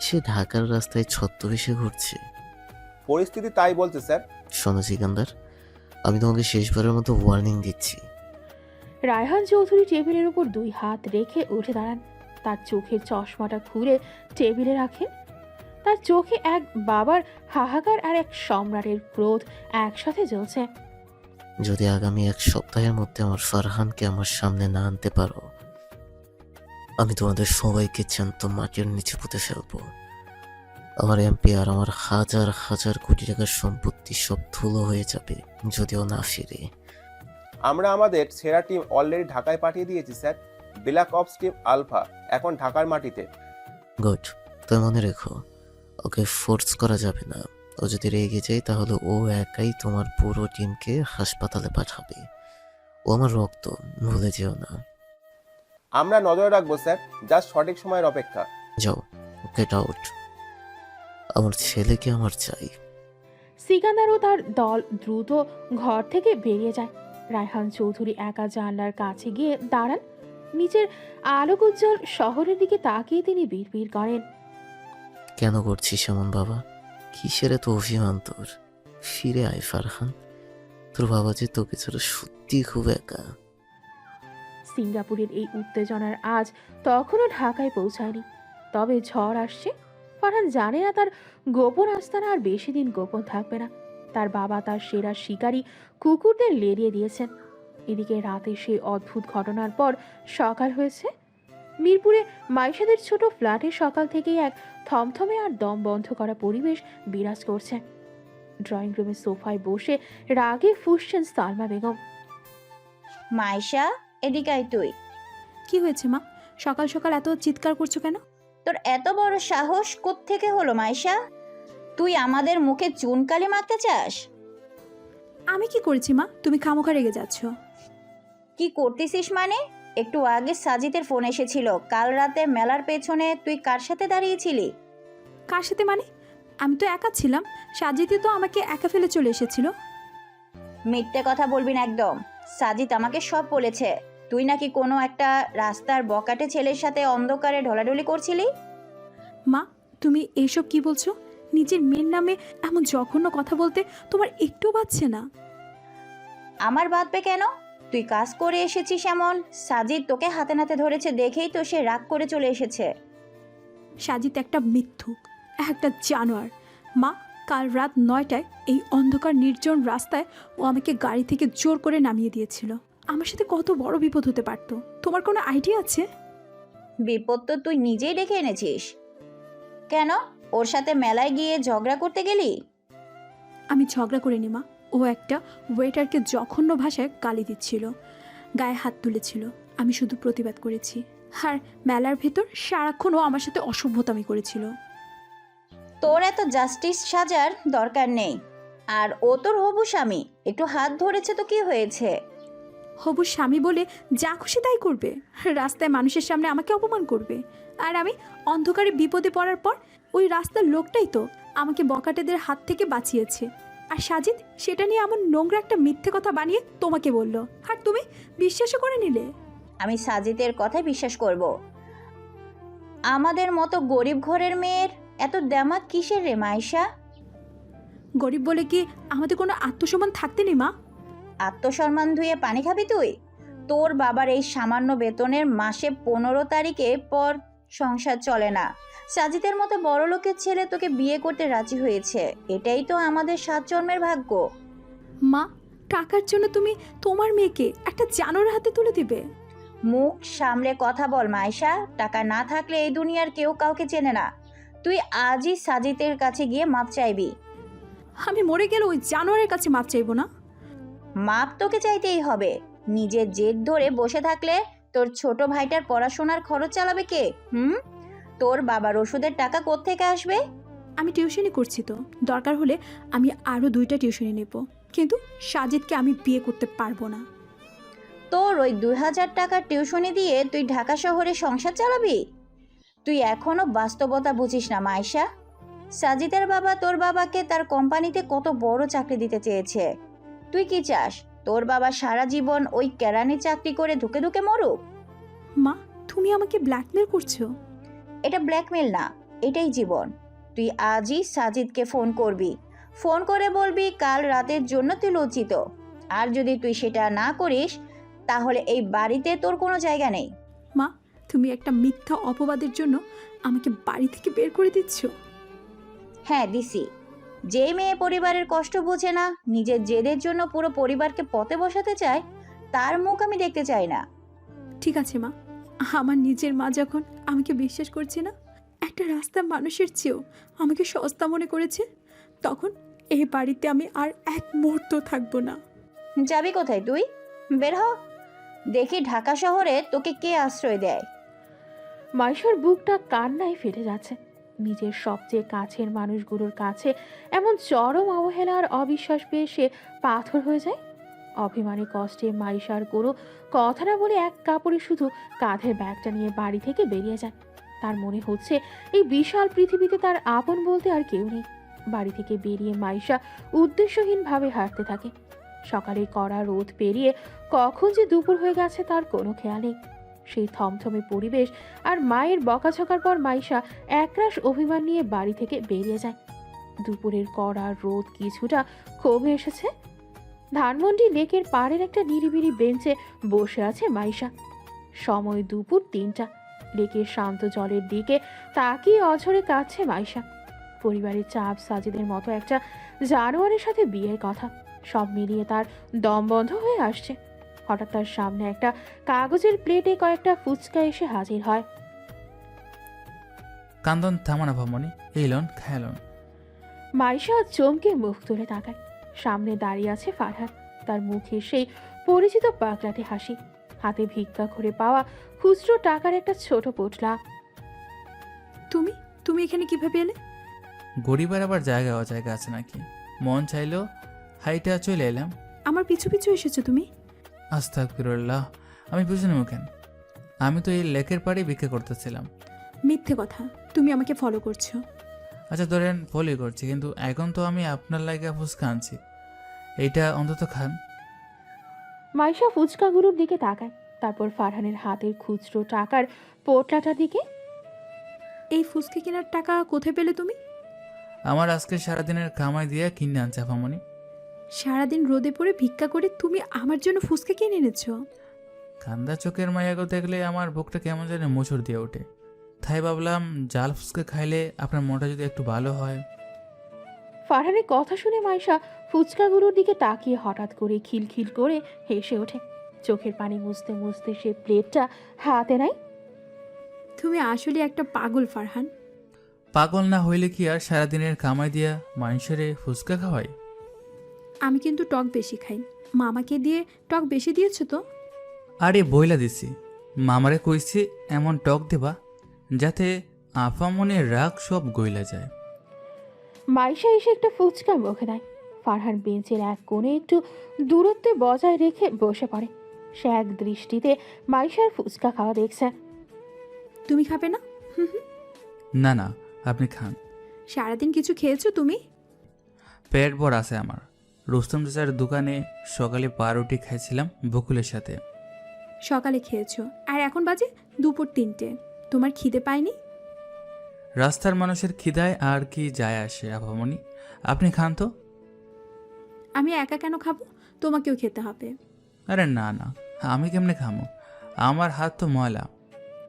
সে ঢাকার রাস্তায় ছদ্মবেশে ঘুরছে। পরিস্থিতি তাই বলছে স্যার। শোনো সিকান্দার, আমি তোমাকে শেষবারের মতো ওয়ার্নিং দিচ্ছি। রায়হান চৌধুরী টেবিলের উপর 2 হাত রেখে উঠে দাঁড়ান। তার চোখের চশমাটা খুলে টেবিলে রাখেন। তার চোখে এক বাবার হাহাকার আর এক সম্রাটের ক্রোধ একসাথে জ্বলছে। যদি আগামী 1 সপ্তাহের মধ্যে আমার ফারহানকে আমার সামনে না আনতে পারো, আমি তোমাদের সবাইকে জ্যান্ত মাটির নিচে পুঁতে ফেলবো। আমার এমপি আর আমার হাজার হাজার কোটি টাকার সম্পত্তি সব ধুলো হয়ে যাবে যদিও না ফিরে। আমরা আমাদের সেরা টিম অলরেডি ঢাকায় পাঠিয়ে দিয়েছি sir. Black ops team alpha এখন ঢাকার মাটিতে। গুড, তবে মনে রেখো, ওকে ফোর্স করা যাবে না। ও যদি রেগে যায় তাহলে ও একাই তোমার পুরো টিমকে হাসপাতালে পাঠাবে। ও আমার রক্ত, ভুলে যেও না। আমরা নজরে রাখবো স্যার, জাস্ট সঠিক সময়ের অপেক্ষা। যাও, গেট আউট। আমার ছেলেকে আমার চাই। সিকান্দার ও তার দল দ্রুত ঘর থেকে বেরিয়ে যায়। রায়হান চৌধুরী একা জানলার কাছে গিয়ে দাঁড়ান। নিচের আলোক উজ্জ্বল শহরের দিকে তাকিয়ে তিনি বিড়বিড় করেন। কেন করছিস এমন বাবা? কিসের এত অভিমান তোর? ফিরে আয় ফারহান, তোর বাবা যে তোকে ছাড়া সত্যি খুব একা। সিঙ্গাপুরের এই উত্তেজনার আজ তখনও ঢাকায় পৌঁছায়নি। তবে ঝড় আসছে। ফারহান জানে না তার গোপন আস্তানা আর বেশি দিন গোপন থাকবে না। তার বাবা তার সেরা শিকারী কুকুরদের লেরিয়ে দিয়েছেন। এদিকে রাতে সেই অদ্ভুত ঘটনার পর সকাল হয়েছে। মিরপুরে মাইশাদের ছোট ফ্ল্যাটে সকাল থেকেই এক থমথমে আর দম বন্ধ করা পরিবেশ বিরাজ করছে। ড্রয়িং রুমের সোফায় বসে রাগে ফুঁসছেন সালমা বেগম। মাইশা, এদিকে আয় তুই। কি হয়েছে মা? সকাল সকাল এত চিৎকার করছো কেন? তোর এত বড় সাহস কোত্থেকে হলো মাইশা? তুই আমাদের মুখে চুনকালি মাখতে চাস? আমি কি করেছি মা? তুমি খামোখা রেগে যাচ্ছ। কি করতেছিস মানে? একটু আগে সাজিদের ফোন এসেছিল। কাল রাতে মেলার পেছনে তুই কার সাথে দাঁড়িয়েছিলি? কার সাথে মানে? আমি তো একা ছিলাম। সাজিদি তো আমাকে একা ফেলে চলে এসেছিল। মিথ্যে কথা বলবি না একদম। সাজিদ আমাকে সব বলেছে। তুই নাকি কোনো একটা রাস্তার বকাটে ছেলের সাথে অন্ধকারে ঢলাঢলি করছিলি। মা, তুমি এইসব কি বলছো? নিজের মেয়ের নামে এমন জঘন্য কথা বলতে তোমার একটু বাজছে না? আমার বাঁধবে কেন? তুই কাজ করে এসেছিস এমন। সাজিদ তোকে হাতে নাতে ধরেছে দেখেই তো সে রাগ করে চলে এসেছে। সাজিদ একটা মিথ্যুক, একটা জানোয়ার। মা, কাল রাত 9টায় এই অন্ধকার নির্জন রাস্তায় ও আমাকে গাড়ি থেকে জোর করে নামিয়ে দিয়েছিল। আমার সাথে কত বড় বিপদ হতে পারত, তোমার কোনো আইডিয়া আছে? বিপদ তো তুই নিজেই ডেকে এনেছিস। কেন, ওর সাথে মেলায় গিয়ে ঝগড়া করতে গেলি? আমি ঝগড়া করিনি মা। ও একটা ওয়েটারকে জঘন্য ভাষায় গালি দিচ্ছিল, গায়ে হাত তুলেছিল। আমি শুধু প্রতিবাদ করেছি। আর মেলার ভেতর সারাক্ষণ ও আমার সাথে অসভ্যতামি করেছিল। তোর এত জাস্টিস সাজার দরকার নেই। আর ও তোর হবু স্বামী, একটু হাত ধরেছে তো কি হয়েছে? হবু স্বামী বলে যা খুশি তাই করবে, রাস্তায় মানুষের সামনে আমাকে অপমান করবে। আর আমি অন্ধকারে বিপদে পড়ার পর ওই রাস্তার লোকটাই তো আমাকে বকাটেদের হাত থেকে বাঁচিয়েছে। আর সাজিদ সেটা নিয়ে এমন নোংরা একটা মিথ্যে কথা বানিয়ে তোমাকে বলল, আর তুমি বিশ্বাসও করে নিলে। আমি সাজিদের কথায় বিশ্বাস করব? আমাদের মতো গরিব ঘরের মেয়ের এত দেমাক কিসের রে মাইশা? গরিব বলে কি আমাদের কোনো আত্মসম্মান থাকতে নেই মা? আত্মসম্মান ধুয়ে পানি খাবি তুই? তোর বাবার এই সামান্য বেতনের মাসে 15 তারিখে পর সংসার চলে না। সাজিদের মতো বড় লোকের ছেলে তোকে বিয়ে করতে রাজি হয়েছে, এটাই তো আমাদের 7 জন্মের ভাগ্য। মা, টাকার জন্য তুমি তোমার মেয়েকে একটা জানোয়ার হাতে তুলে দিবে? মুখ সামলে কথা বল মাইশা। টাকা না থাকলে এই দুনিয়ার কেউ কাউকে চেনে না। তুই আজই সাজিদের কাছে গিয়ে মাপ চাইবি। আমি মরে গেলে ওই জানোয়ারের কাছে মাপ চাইবো না। মাপ তোকে চাইতেই হবে। নিজের জেদ ধরে বসে থাকলে তোর ছোট ভাইটার পড়াশোনার খরচ চালাবে কে? তোর বাবার ওষুধের টাকা কোত্থেকে আসবে? আমি টিউশনি করছি তো, দরকার হলে আমি আরও 2টা টিউশনি নেব, কিন্তু সাজিদকে আমি বিয়ে করতে পারবো না। তোর ওই 2000 টাকার টিউশনি দিয়ে তুই ঢাকা শহরে সংসার চালাবি? তুই এখনো বাস্তবতা বুঝিস না মাইশা। সাজিদের বাবা তোর বাবাকে তার কোম্পানিতে কত বড় চাকরি দিতে চেয়েছে। তুই কি চাস তোর বাবা সারা জীবন ওই কেরানি চাকরি করে ধুকে ধুকে মরুক? মা, তুমি আমাকে ব্ল্যাকমেল করছো? এটা ব্ল্যাকমেল না, এটাই জীবন। তুই আজই সাজিদকে ফোন করবি। ফোন করে বলবি কাল রাতের জন্য তুই লজ্জিত। আর যদি তুই সেটা না করিস তাহলে এই বাড়িতে তোর কোনো জায়গা নেই। মা, তুমি একটা মিথ্যা অপবাদের জন্য আমাকে বাড়ি থেকে বের করে দিচ্ছ। হ্যাঁ দিছি। যে মেয়ে পরিবারের কষ্ট বোঝে না, নিজের জেদের জন্য পুরো পরিবারকে পথে বসাতে চায়, তার মুখ আমি দেখতে চাই না। ঠিক আছে মা, আমার নিজের মা যখন আমাকে বিশ্বাস করছে না, একটা রাস্তার মানুষের চেয়েও আমাকে সস্তা মনে করেছে, তখন এই বাড়িতে আমি আর এক মুহূর্ত থাকবো না। যাবি কোথায় তুই? বের হ, দেখি ঢাকা শহরে তোকে কে আশ্রয় দেয়। মাইশার বুকটা কান্নায় ফেটে যাচ্ছে। নিজের সবচেয়ে কাছের মানুষগুলোর কাছে এমন চরম অবহেলা আর অবিশ্বাস পেয়ে সে পাথর হয়ে যায়। অভিমানী কষ্টে মাইশার কোনো কথা না বলে এক কাপড়ে শুধু কাঁধের ব্যাগটা নিয়ে বাড়ি থেকে বেরিয়ে যায়। তার মনে হচ্ছে এই বিশাল পৃথিবীতে তার আপন বলতে আর কেউ নেই। বাড়ি থেকে বেরিয়ে মাইশা উদ্দেশ্যহীনভাবে হাঁটতে থাকে। সকালে কড়া রোদ পেরিয়ে কখন যে দুপুর হয়ে গেছে তার কোনো খেয়াল নেই। সেই থমথমে পরিবেশ আর মায়ের বকাঝকার পর মাইশা একরাশ অভিমান নিয়ে বাড়ি থেকে বেরিয়ে যায়। দুপুরের কড়া রোদ কিছুটা কমে এসেছে। ধানমন্ডি লেকের পাড়ের একটা নিরিবিলি বেঞ্চে বসে আছে মাইশা। সময় দুপুর 3টা। লেকের শান্ত জলের দিকে তাকিয়ে অঝরে কাঁদছে মাইশা। পরিবারের চাপ, সাজিদের মতো একটা জানোয়ারের সাথে বিয়ের কথা, সব মিলিয়ে তার দম বন্ধ হয়ে আসছে। হঠাৎ তার সামনে একটা কাগজের প্লেটে কয়েকটা ফুচকা এসে হাজির হয়। কান্দন থামানা ভামনি, এই লন খায়ালন। মাইশা চমকে মুখ তুলে তাকায়। সামনে দাঁড়িয়ে আছে ফারহান। তার মুখে সেই পরিচিত পাগলাটে হাসি, হাতে ভিক্ষা করে পাওয়া খুচরো টাকার একটা ছোট পোটলা। তুমি তুমি এখানে কিভাবে এলে? গরিবের আবার জায়গা অজায়গা আছে নাকি? মন চাইলো হাইটা চলে এলাম। আমার পিছু পিছু এসেছো তুমি? আস্তাগফিরুল্লাহ, আমি বুঝে নেব কেন? আমি তো এই লেকের পাড়ে ভিক্ষা করতেছিলাম। মিথ্যে কথা, তুমি আমাকে ফলো করছো। আচ্ছা ধরেন ফলোই করছি, কিন্তু এখন তো আমি আপনার লাগে ফুচকা আনছি, এইটা অন্তত খান। মাইশা ফুচকাগুলোর দিকে তাকায়, তারপর ফারহানের হাতের খুচরো টাকার পোটলাটার দিকে। এই ফুচকা কেনার টাকা কোথায় পেলে তুমি? আমার আজকে সারাদিনের কামাই দিয়ে কিনে আনছে আপামনি। সারাদিন রোদে পড়ে ভিক্ষা করে তুমি আমার জন্য ফুচকা কিনে এনেছো? কান্দা চোখের মায়াগো দেখলে আমার বুকটা কেমন জানি মোচড় দিয়ে ওঠে। তাই ভাবলাম জাল ফুচকা খাইলে আপনার মনটা যদি একটু ভালো হয়। ফারহানের কথা শুনে মাইশা ফুচকাগুলোর দিকে তাকিয়ে হঠাৎ করে খিলখিল করে হেসে ওঠে। চোখের পানি মুছতে মুছতে সে প্লেটটা হাতে নেয়। তুমি আসলে একটা পাগল ফারহান। পাগল না হইলে কি আর সারাদিনের কামাই দিয়া মানুষের ফুচকা খাওয়াই? আমি কিন্তু টক বেশি খাই, মামাকে দিয়ে টক বেশি দিয়েছো তো। আরে বইলা দিছি, মামারে কইছি এমন টক দেবা যাতে আফা মনের রাগ সব গইলা যায়। মাইশা এসে একটা ফুচকা মুখে দেয়। ফারহান বেঞ্চের এক কোণে একটু দূরত্বে বজায় রেখে বসে পড়ে। সে এক দৃষ্টিতে মাইশার ফুচকা খাওয়া দেখছে। তুমি খাবে না? না না, আপনি খান। সারাদিন কিছু খেয়েছো তুমি? পেট ভর আছে আমার। রুস্তম চাচার দোকানে সকালে পাউরুটি খাইছিলাম বকুলের সাথে। সকালে খেয়েছো আর এখন বাজে দুপুর 3টে। তোমার খিদে পায়নি? রাস্তার মানুষের খিদায় আর কি যায় আসে আপামনি, আপনি খান তো। আমি একা কেন খাবো? তোমাকেও খেতে হবে। আরে না না, আমি কেমনে খামো, আমার হাত তো ময়লা।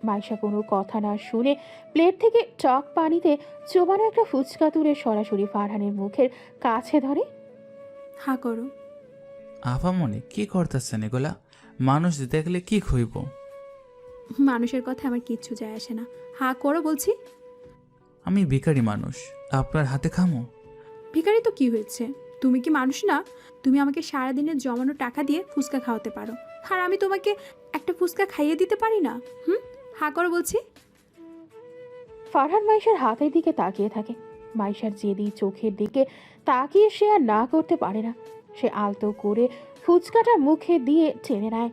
মাইশা কোনো কথা না শুনে প্লেট থেকে টক পানিতে চোবানো একটা ফুচকা তুলে সরাসরি ফারহানের মুখের কাছে ধরে। হা করো। আপামনি কি করতেছেন এগুলা? মানুষ দেখলে কি খইব? মানুষের কথা আমার কিচ্ছু যায় আসে না। হা করো বলছি। আমি ভিখারি মানুষ, আপনার হাতে খামো? ভিখারি তো কি হয়েছে? তুমি কি মানুষ না? তুমি আমাকে সারাদিনের জমানো টাকা দিয়ে ফুচকা খাওয়াতে পারো, আর আমি তোমাকে একটা ফুচকা খাইয়ে দিতে পারি না? হা করো বলছি। ফারহান মাইশার হাতের দিকে তাকিয়ে থাকে। মাইশার জেদি চোখের দিকে তাকিয়ে সে আর না করতে পারে না। সে আলতো করে ফুচকাটা মুখে দিয়ে টেনে নেয়।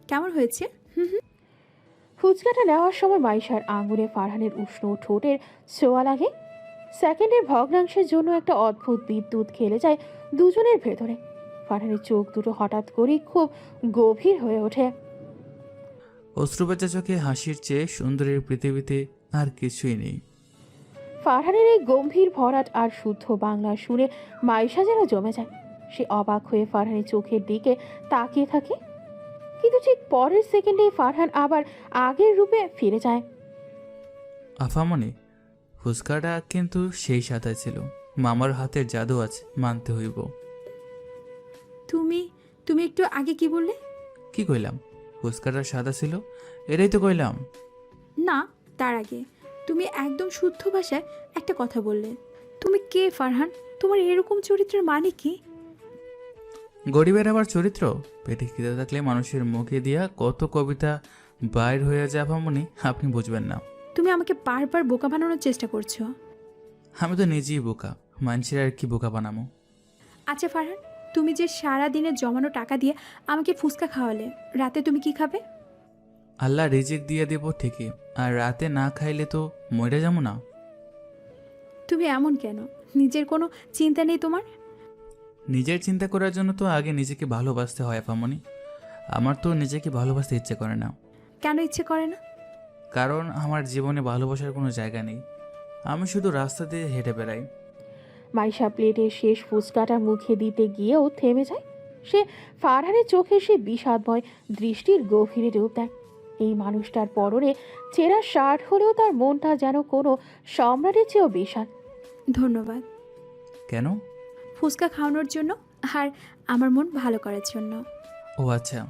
কেমন হয়েছে? ফুচকাটা নেওয়ার সময় মাইশার আঙুলে ফারহানের উষ্ণ ঠোঁটের ছোঁয়া লাগে। সেকেন্ডের ভগ্নাংশের জন্য একটা অদ্ভুত বিদ্যুৎ খেলে যায় দুজনের ভেতরে। ফারহানের চোখ দুটো হঠাৎ করেই খুব গভীর হয়ে ওঠে। অশ্রুবাচা চোখে হাসির চেয়ে সুন্দরের পৃথিবীতে আর কিছুই নেই। ফারহানের এই গম্ভীর ভরাট আর শুদ্ধ বাংলা শুনে মাইশা যেন জমে যায়। সে অবাক হয়ে ফারহানের চোখের দিকে তাকিয়ে থাকে, কিন্তু ঠিক পরের সেকেন্ডে ফারহান আবার আগের রূপে ফিরে যায়। আফামনি, ফুচকাটা কিন্তু সেই সাথে ছিল। মামার হাতের জাদু আছে, মানতে হইব। তুমি তুমি একটু আগে কি বললে? কি কইলাম? ফুচকাটা সাদা ছিল, এটাই তো কইলাম। না, তার আগে তুমি একদম শুদ্ধ ভাষায় একটা কথা বললে। তুমি কে ফারহান? তোমার এরকম চরিত্রের মানে কি? গরিবের আবার চরিত্র? পেটে খিদে থাকলে মানুষের মুখে দিয়া কত কবিতা বাইর হয়ে যায় আফামনি, আপনি বুঝবেন না। তুমি আমাকে বারবার বোকা বানানোর চেষ্টা করছো। আমি তো নিজেই বোকা, মানুষের আর কি বোকা বানামো? আচ্ছা ফারহান, তুমি যে সারা দিনে জমানো টাকা দিয়ে আমাকে ফুচকা খাওয়ালে, রাতে তুমি কি খাবে? আল্লাহ রিজিক দিয়ে দেব ঠিকই, আর রাতে না খাইলে তো মরে যাবো না। তুমি এমন কেন? নিজের কোনো চিন্তা নেই তোমার? নিজের চিন্তা করার জন্য তো আগে নিজেকে ভালোবাসতে হয় আফামনি। আমার তো নিজেকে ভালোবাসতে ইচ্ছে করে না। কেন ইচ্ছে করে না? কারণ আমার জীবনে ভালোবাসার কোনো জায়গা নেই। আমি শুধু রাস্তা দিয়ে হেঁটে বেড়াই। মাইশা প্লেটের শেষ ফুচকাটা মুখে দিতে গিয়েও থেমে যায়। সে ফারহানের চোখে সে বিষাদময় দৃষ্টির গভীরে ডুব দেয়। এই মানুষটার পরনে চেরা শার্ট হলেও তার মনটা যেন কোনো সম্রাটের চেয়েও বিশাল। ধন্যবাদ। কেন? ফুচকা খাওয়ানোর জন্য আর আমার মন ভালো করার জন্য। ও আচ্ছা।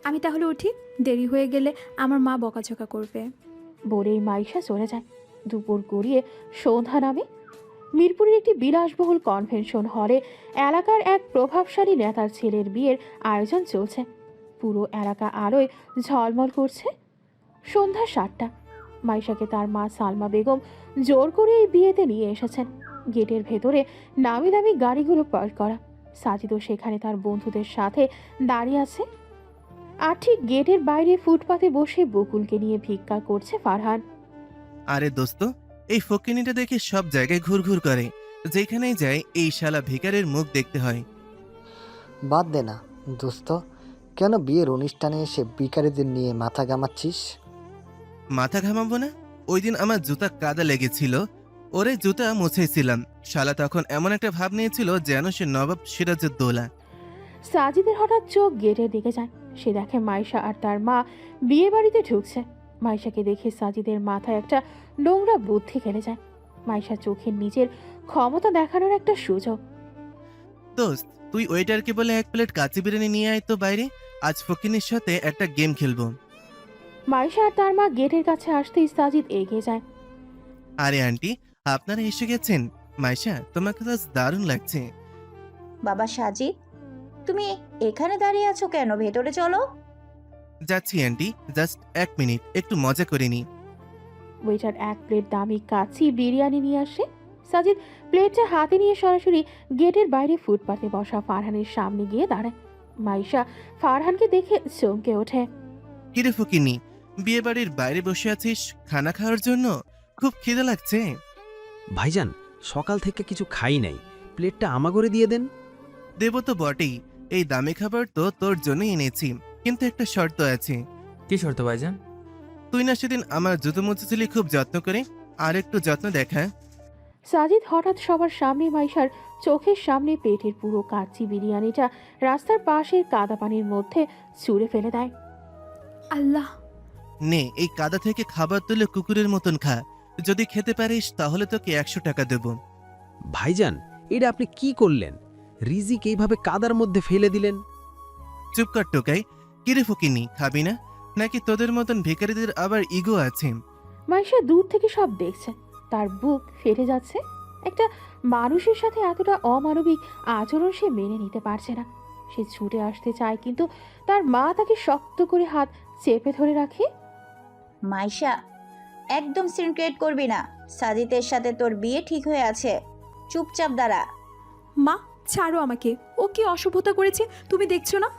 আমি তাহলে উঠি, দেরি হয়ে গেলে আমার মা বকাঝকা করবে। বলেই মাইশা চলে যায়। দুপুর গড়িয়ে সন্ধ্যা নামে। মিরপুরের একটি বিলাসবহুল কনভেনশন হলে এলাকার এক প্রভাবশালী নেতার ছেলের বিয়ের আয়োজন চলছে। পুরো এলাকা আলোয় ঝলমল করছে। সন্ধ্যা 7টা। মাইশাকে তার মা সালমা বেগম জোর করে এই বিয়েতে নিয়ে এসেছেন। গেটের ভেতরে নামি দামি গাড়িগুলো পার্ক করা। সাজিদও সেখানে তার বন্ধুদের সাথে দাঁড়িয়ে আছে। আর ঠিক গেটের বাইরে ফুটপাতে বসে বকুলকে নিয়ে ভিক্ষা করছে ফারহান। আরে দোস্ত, এই ফকিনিটা দেখে সব জায়গায় ঘুরঘুর করে। যেখানেই যায় এই শালা ভিকারের মুখ দেখতে হয়। বাদ দে না দোস্ত, কেন বিয়ের অনুষ্ঠানে এসে ভিখারিদের নিয়ে মাথা ঘামাচ্ছিস? মাথা ঘামাবো না? ওই দিন আমার জুতা কাদা লেগেছিল, ওরে জুতা মুছেছিলাম। শালা তখন এমন একটা ভাব নিয়েছিল যেন সে নবাব সিরাজউদ্দৌলা। সাজিদের হঠাৎ চোখ গেটের দিকে যায়। সে দেখে মাইশা আর তার মা বিয়ে বাড়িতে ঢুকছে। মাইশাকে দেখে সাজিদের মাথায় একটা নোংরা বুদ্ধি খেলে যায়। মাইশা চোখের নিচের ক্ষমতা দেখানোর একটা সুযোগ। দোস্ত, তুই ওয়েটারকে বলে 1 প্লেট কাচ্চি বিরিয়ানি নিয়ে আয় তো বাইরে, আজ ফকিনির সাথে একটা গেম খেলবো। মাইশা আর তার মা গেটের কাছে আসতেই সাজিদ এগিয়ে যায়। আরে আন্টি, আপনারা এসে গেছেন। মাইশা, তোমাকে তো আজ দারুণ লাগছে। বাবা সাজিদ, তুমি এখানে দাঁড়িয়ে আছো কেন? ভেতরে চলো। যাচ্ছি আন্টি, জাস্ট 1 মিনিট, একটু মজা করে নি। ওয়েটার 1 প্লেট দামি কাচ্চি বিরিয়ানি নিয়ে আসে। সাজিদ প্লেটটা হাতে নিয়ে সরাসরি গেটের বাইরে ফুটপাতে বসা ফারহানের সামনে গিয়ে দাঁড়ায়। মাইশা ফারহানকে দেখে চমকে ওঠে। কিরে ফকিনি, বিয়ে বাড়ির বাইরে বসে আছিস খানা খাওয়ার জন্য? খুব খিদে লাগছে। ভাইজান, সকাল থেকে কিছু খাই নাই, প্লেটটা আমাগরে দিয়ে দেন। দেব তো বটেই, এই দামি খাবার তো তোর জন্যই এনেছি, কিন্তু একটা শর্ত আছে। কি শর্ত ভাইজান? তুই না সেদিন আমার জুতো মুছেছিলি খুব যত্ন করে, আর একটু যত্ন দেখা। সাজিদ হঠাৎ সবার সামনে মাইশার চোখের সামনে পেটের পুরো কাচ্চি বিরিয়ানিটা রাস্তার পাশের কাদা পানির মধ্যে ছুঁড়ে ফেলে দেয়। আল্লাহ! নে, এই কাদা থেকে খাবার তুলে কুকুরের মতন খা। যদি খেতে পারিস তাহলে তোকে 100 টাকা দেব। ভাইজান, এটা আপনি কি করলেন? রিজিক এইভাবে কাদার মধ্যে ফেলে দিলেন। চুপ কর টোকাই। কিরে ফকিনি, খাবি না? নাকি তোদের মতন ভিখারিদের আবার ইগো আছে? মাইশা দূর থেকে সব দেখছে, তার বুক ফেটে যাচ্ছে। একটা মানুষের সাথে এতটা অমানবিক আচরণ সে মেনে নিতে পারছে না। সে ছুটে আসতে চায়, কিন্তু তার মা তাকে শক্ত করে হাত চেপে ধরে রাখে। মাইশা, একদম সিন ক্রিয়েট করবি না। সাজিদের সাথে তোর বিয়ে ঠিক হয়ে আছে, চুপচাপ দাঁড়া। মা, ছাড়ো আমাকে। ও কি অসভ্যতা করেছে তুমি দেখছো না?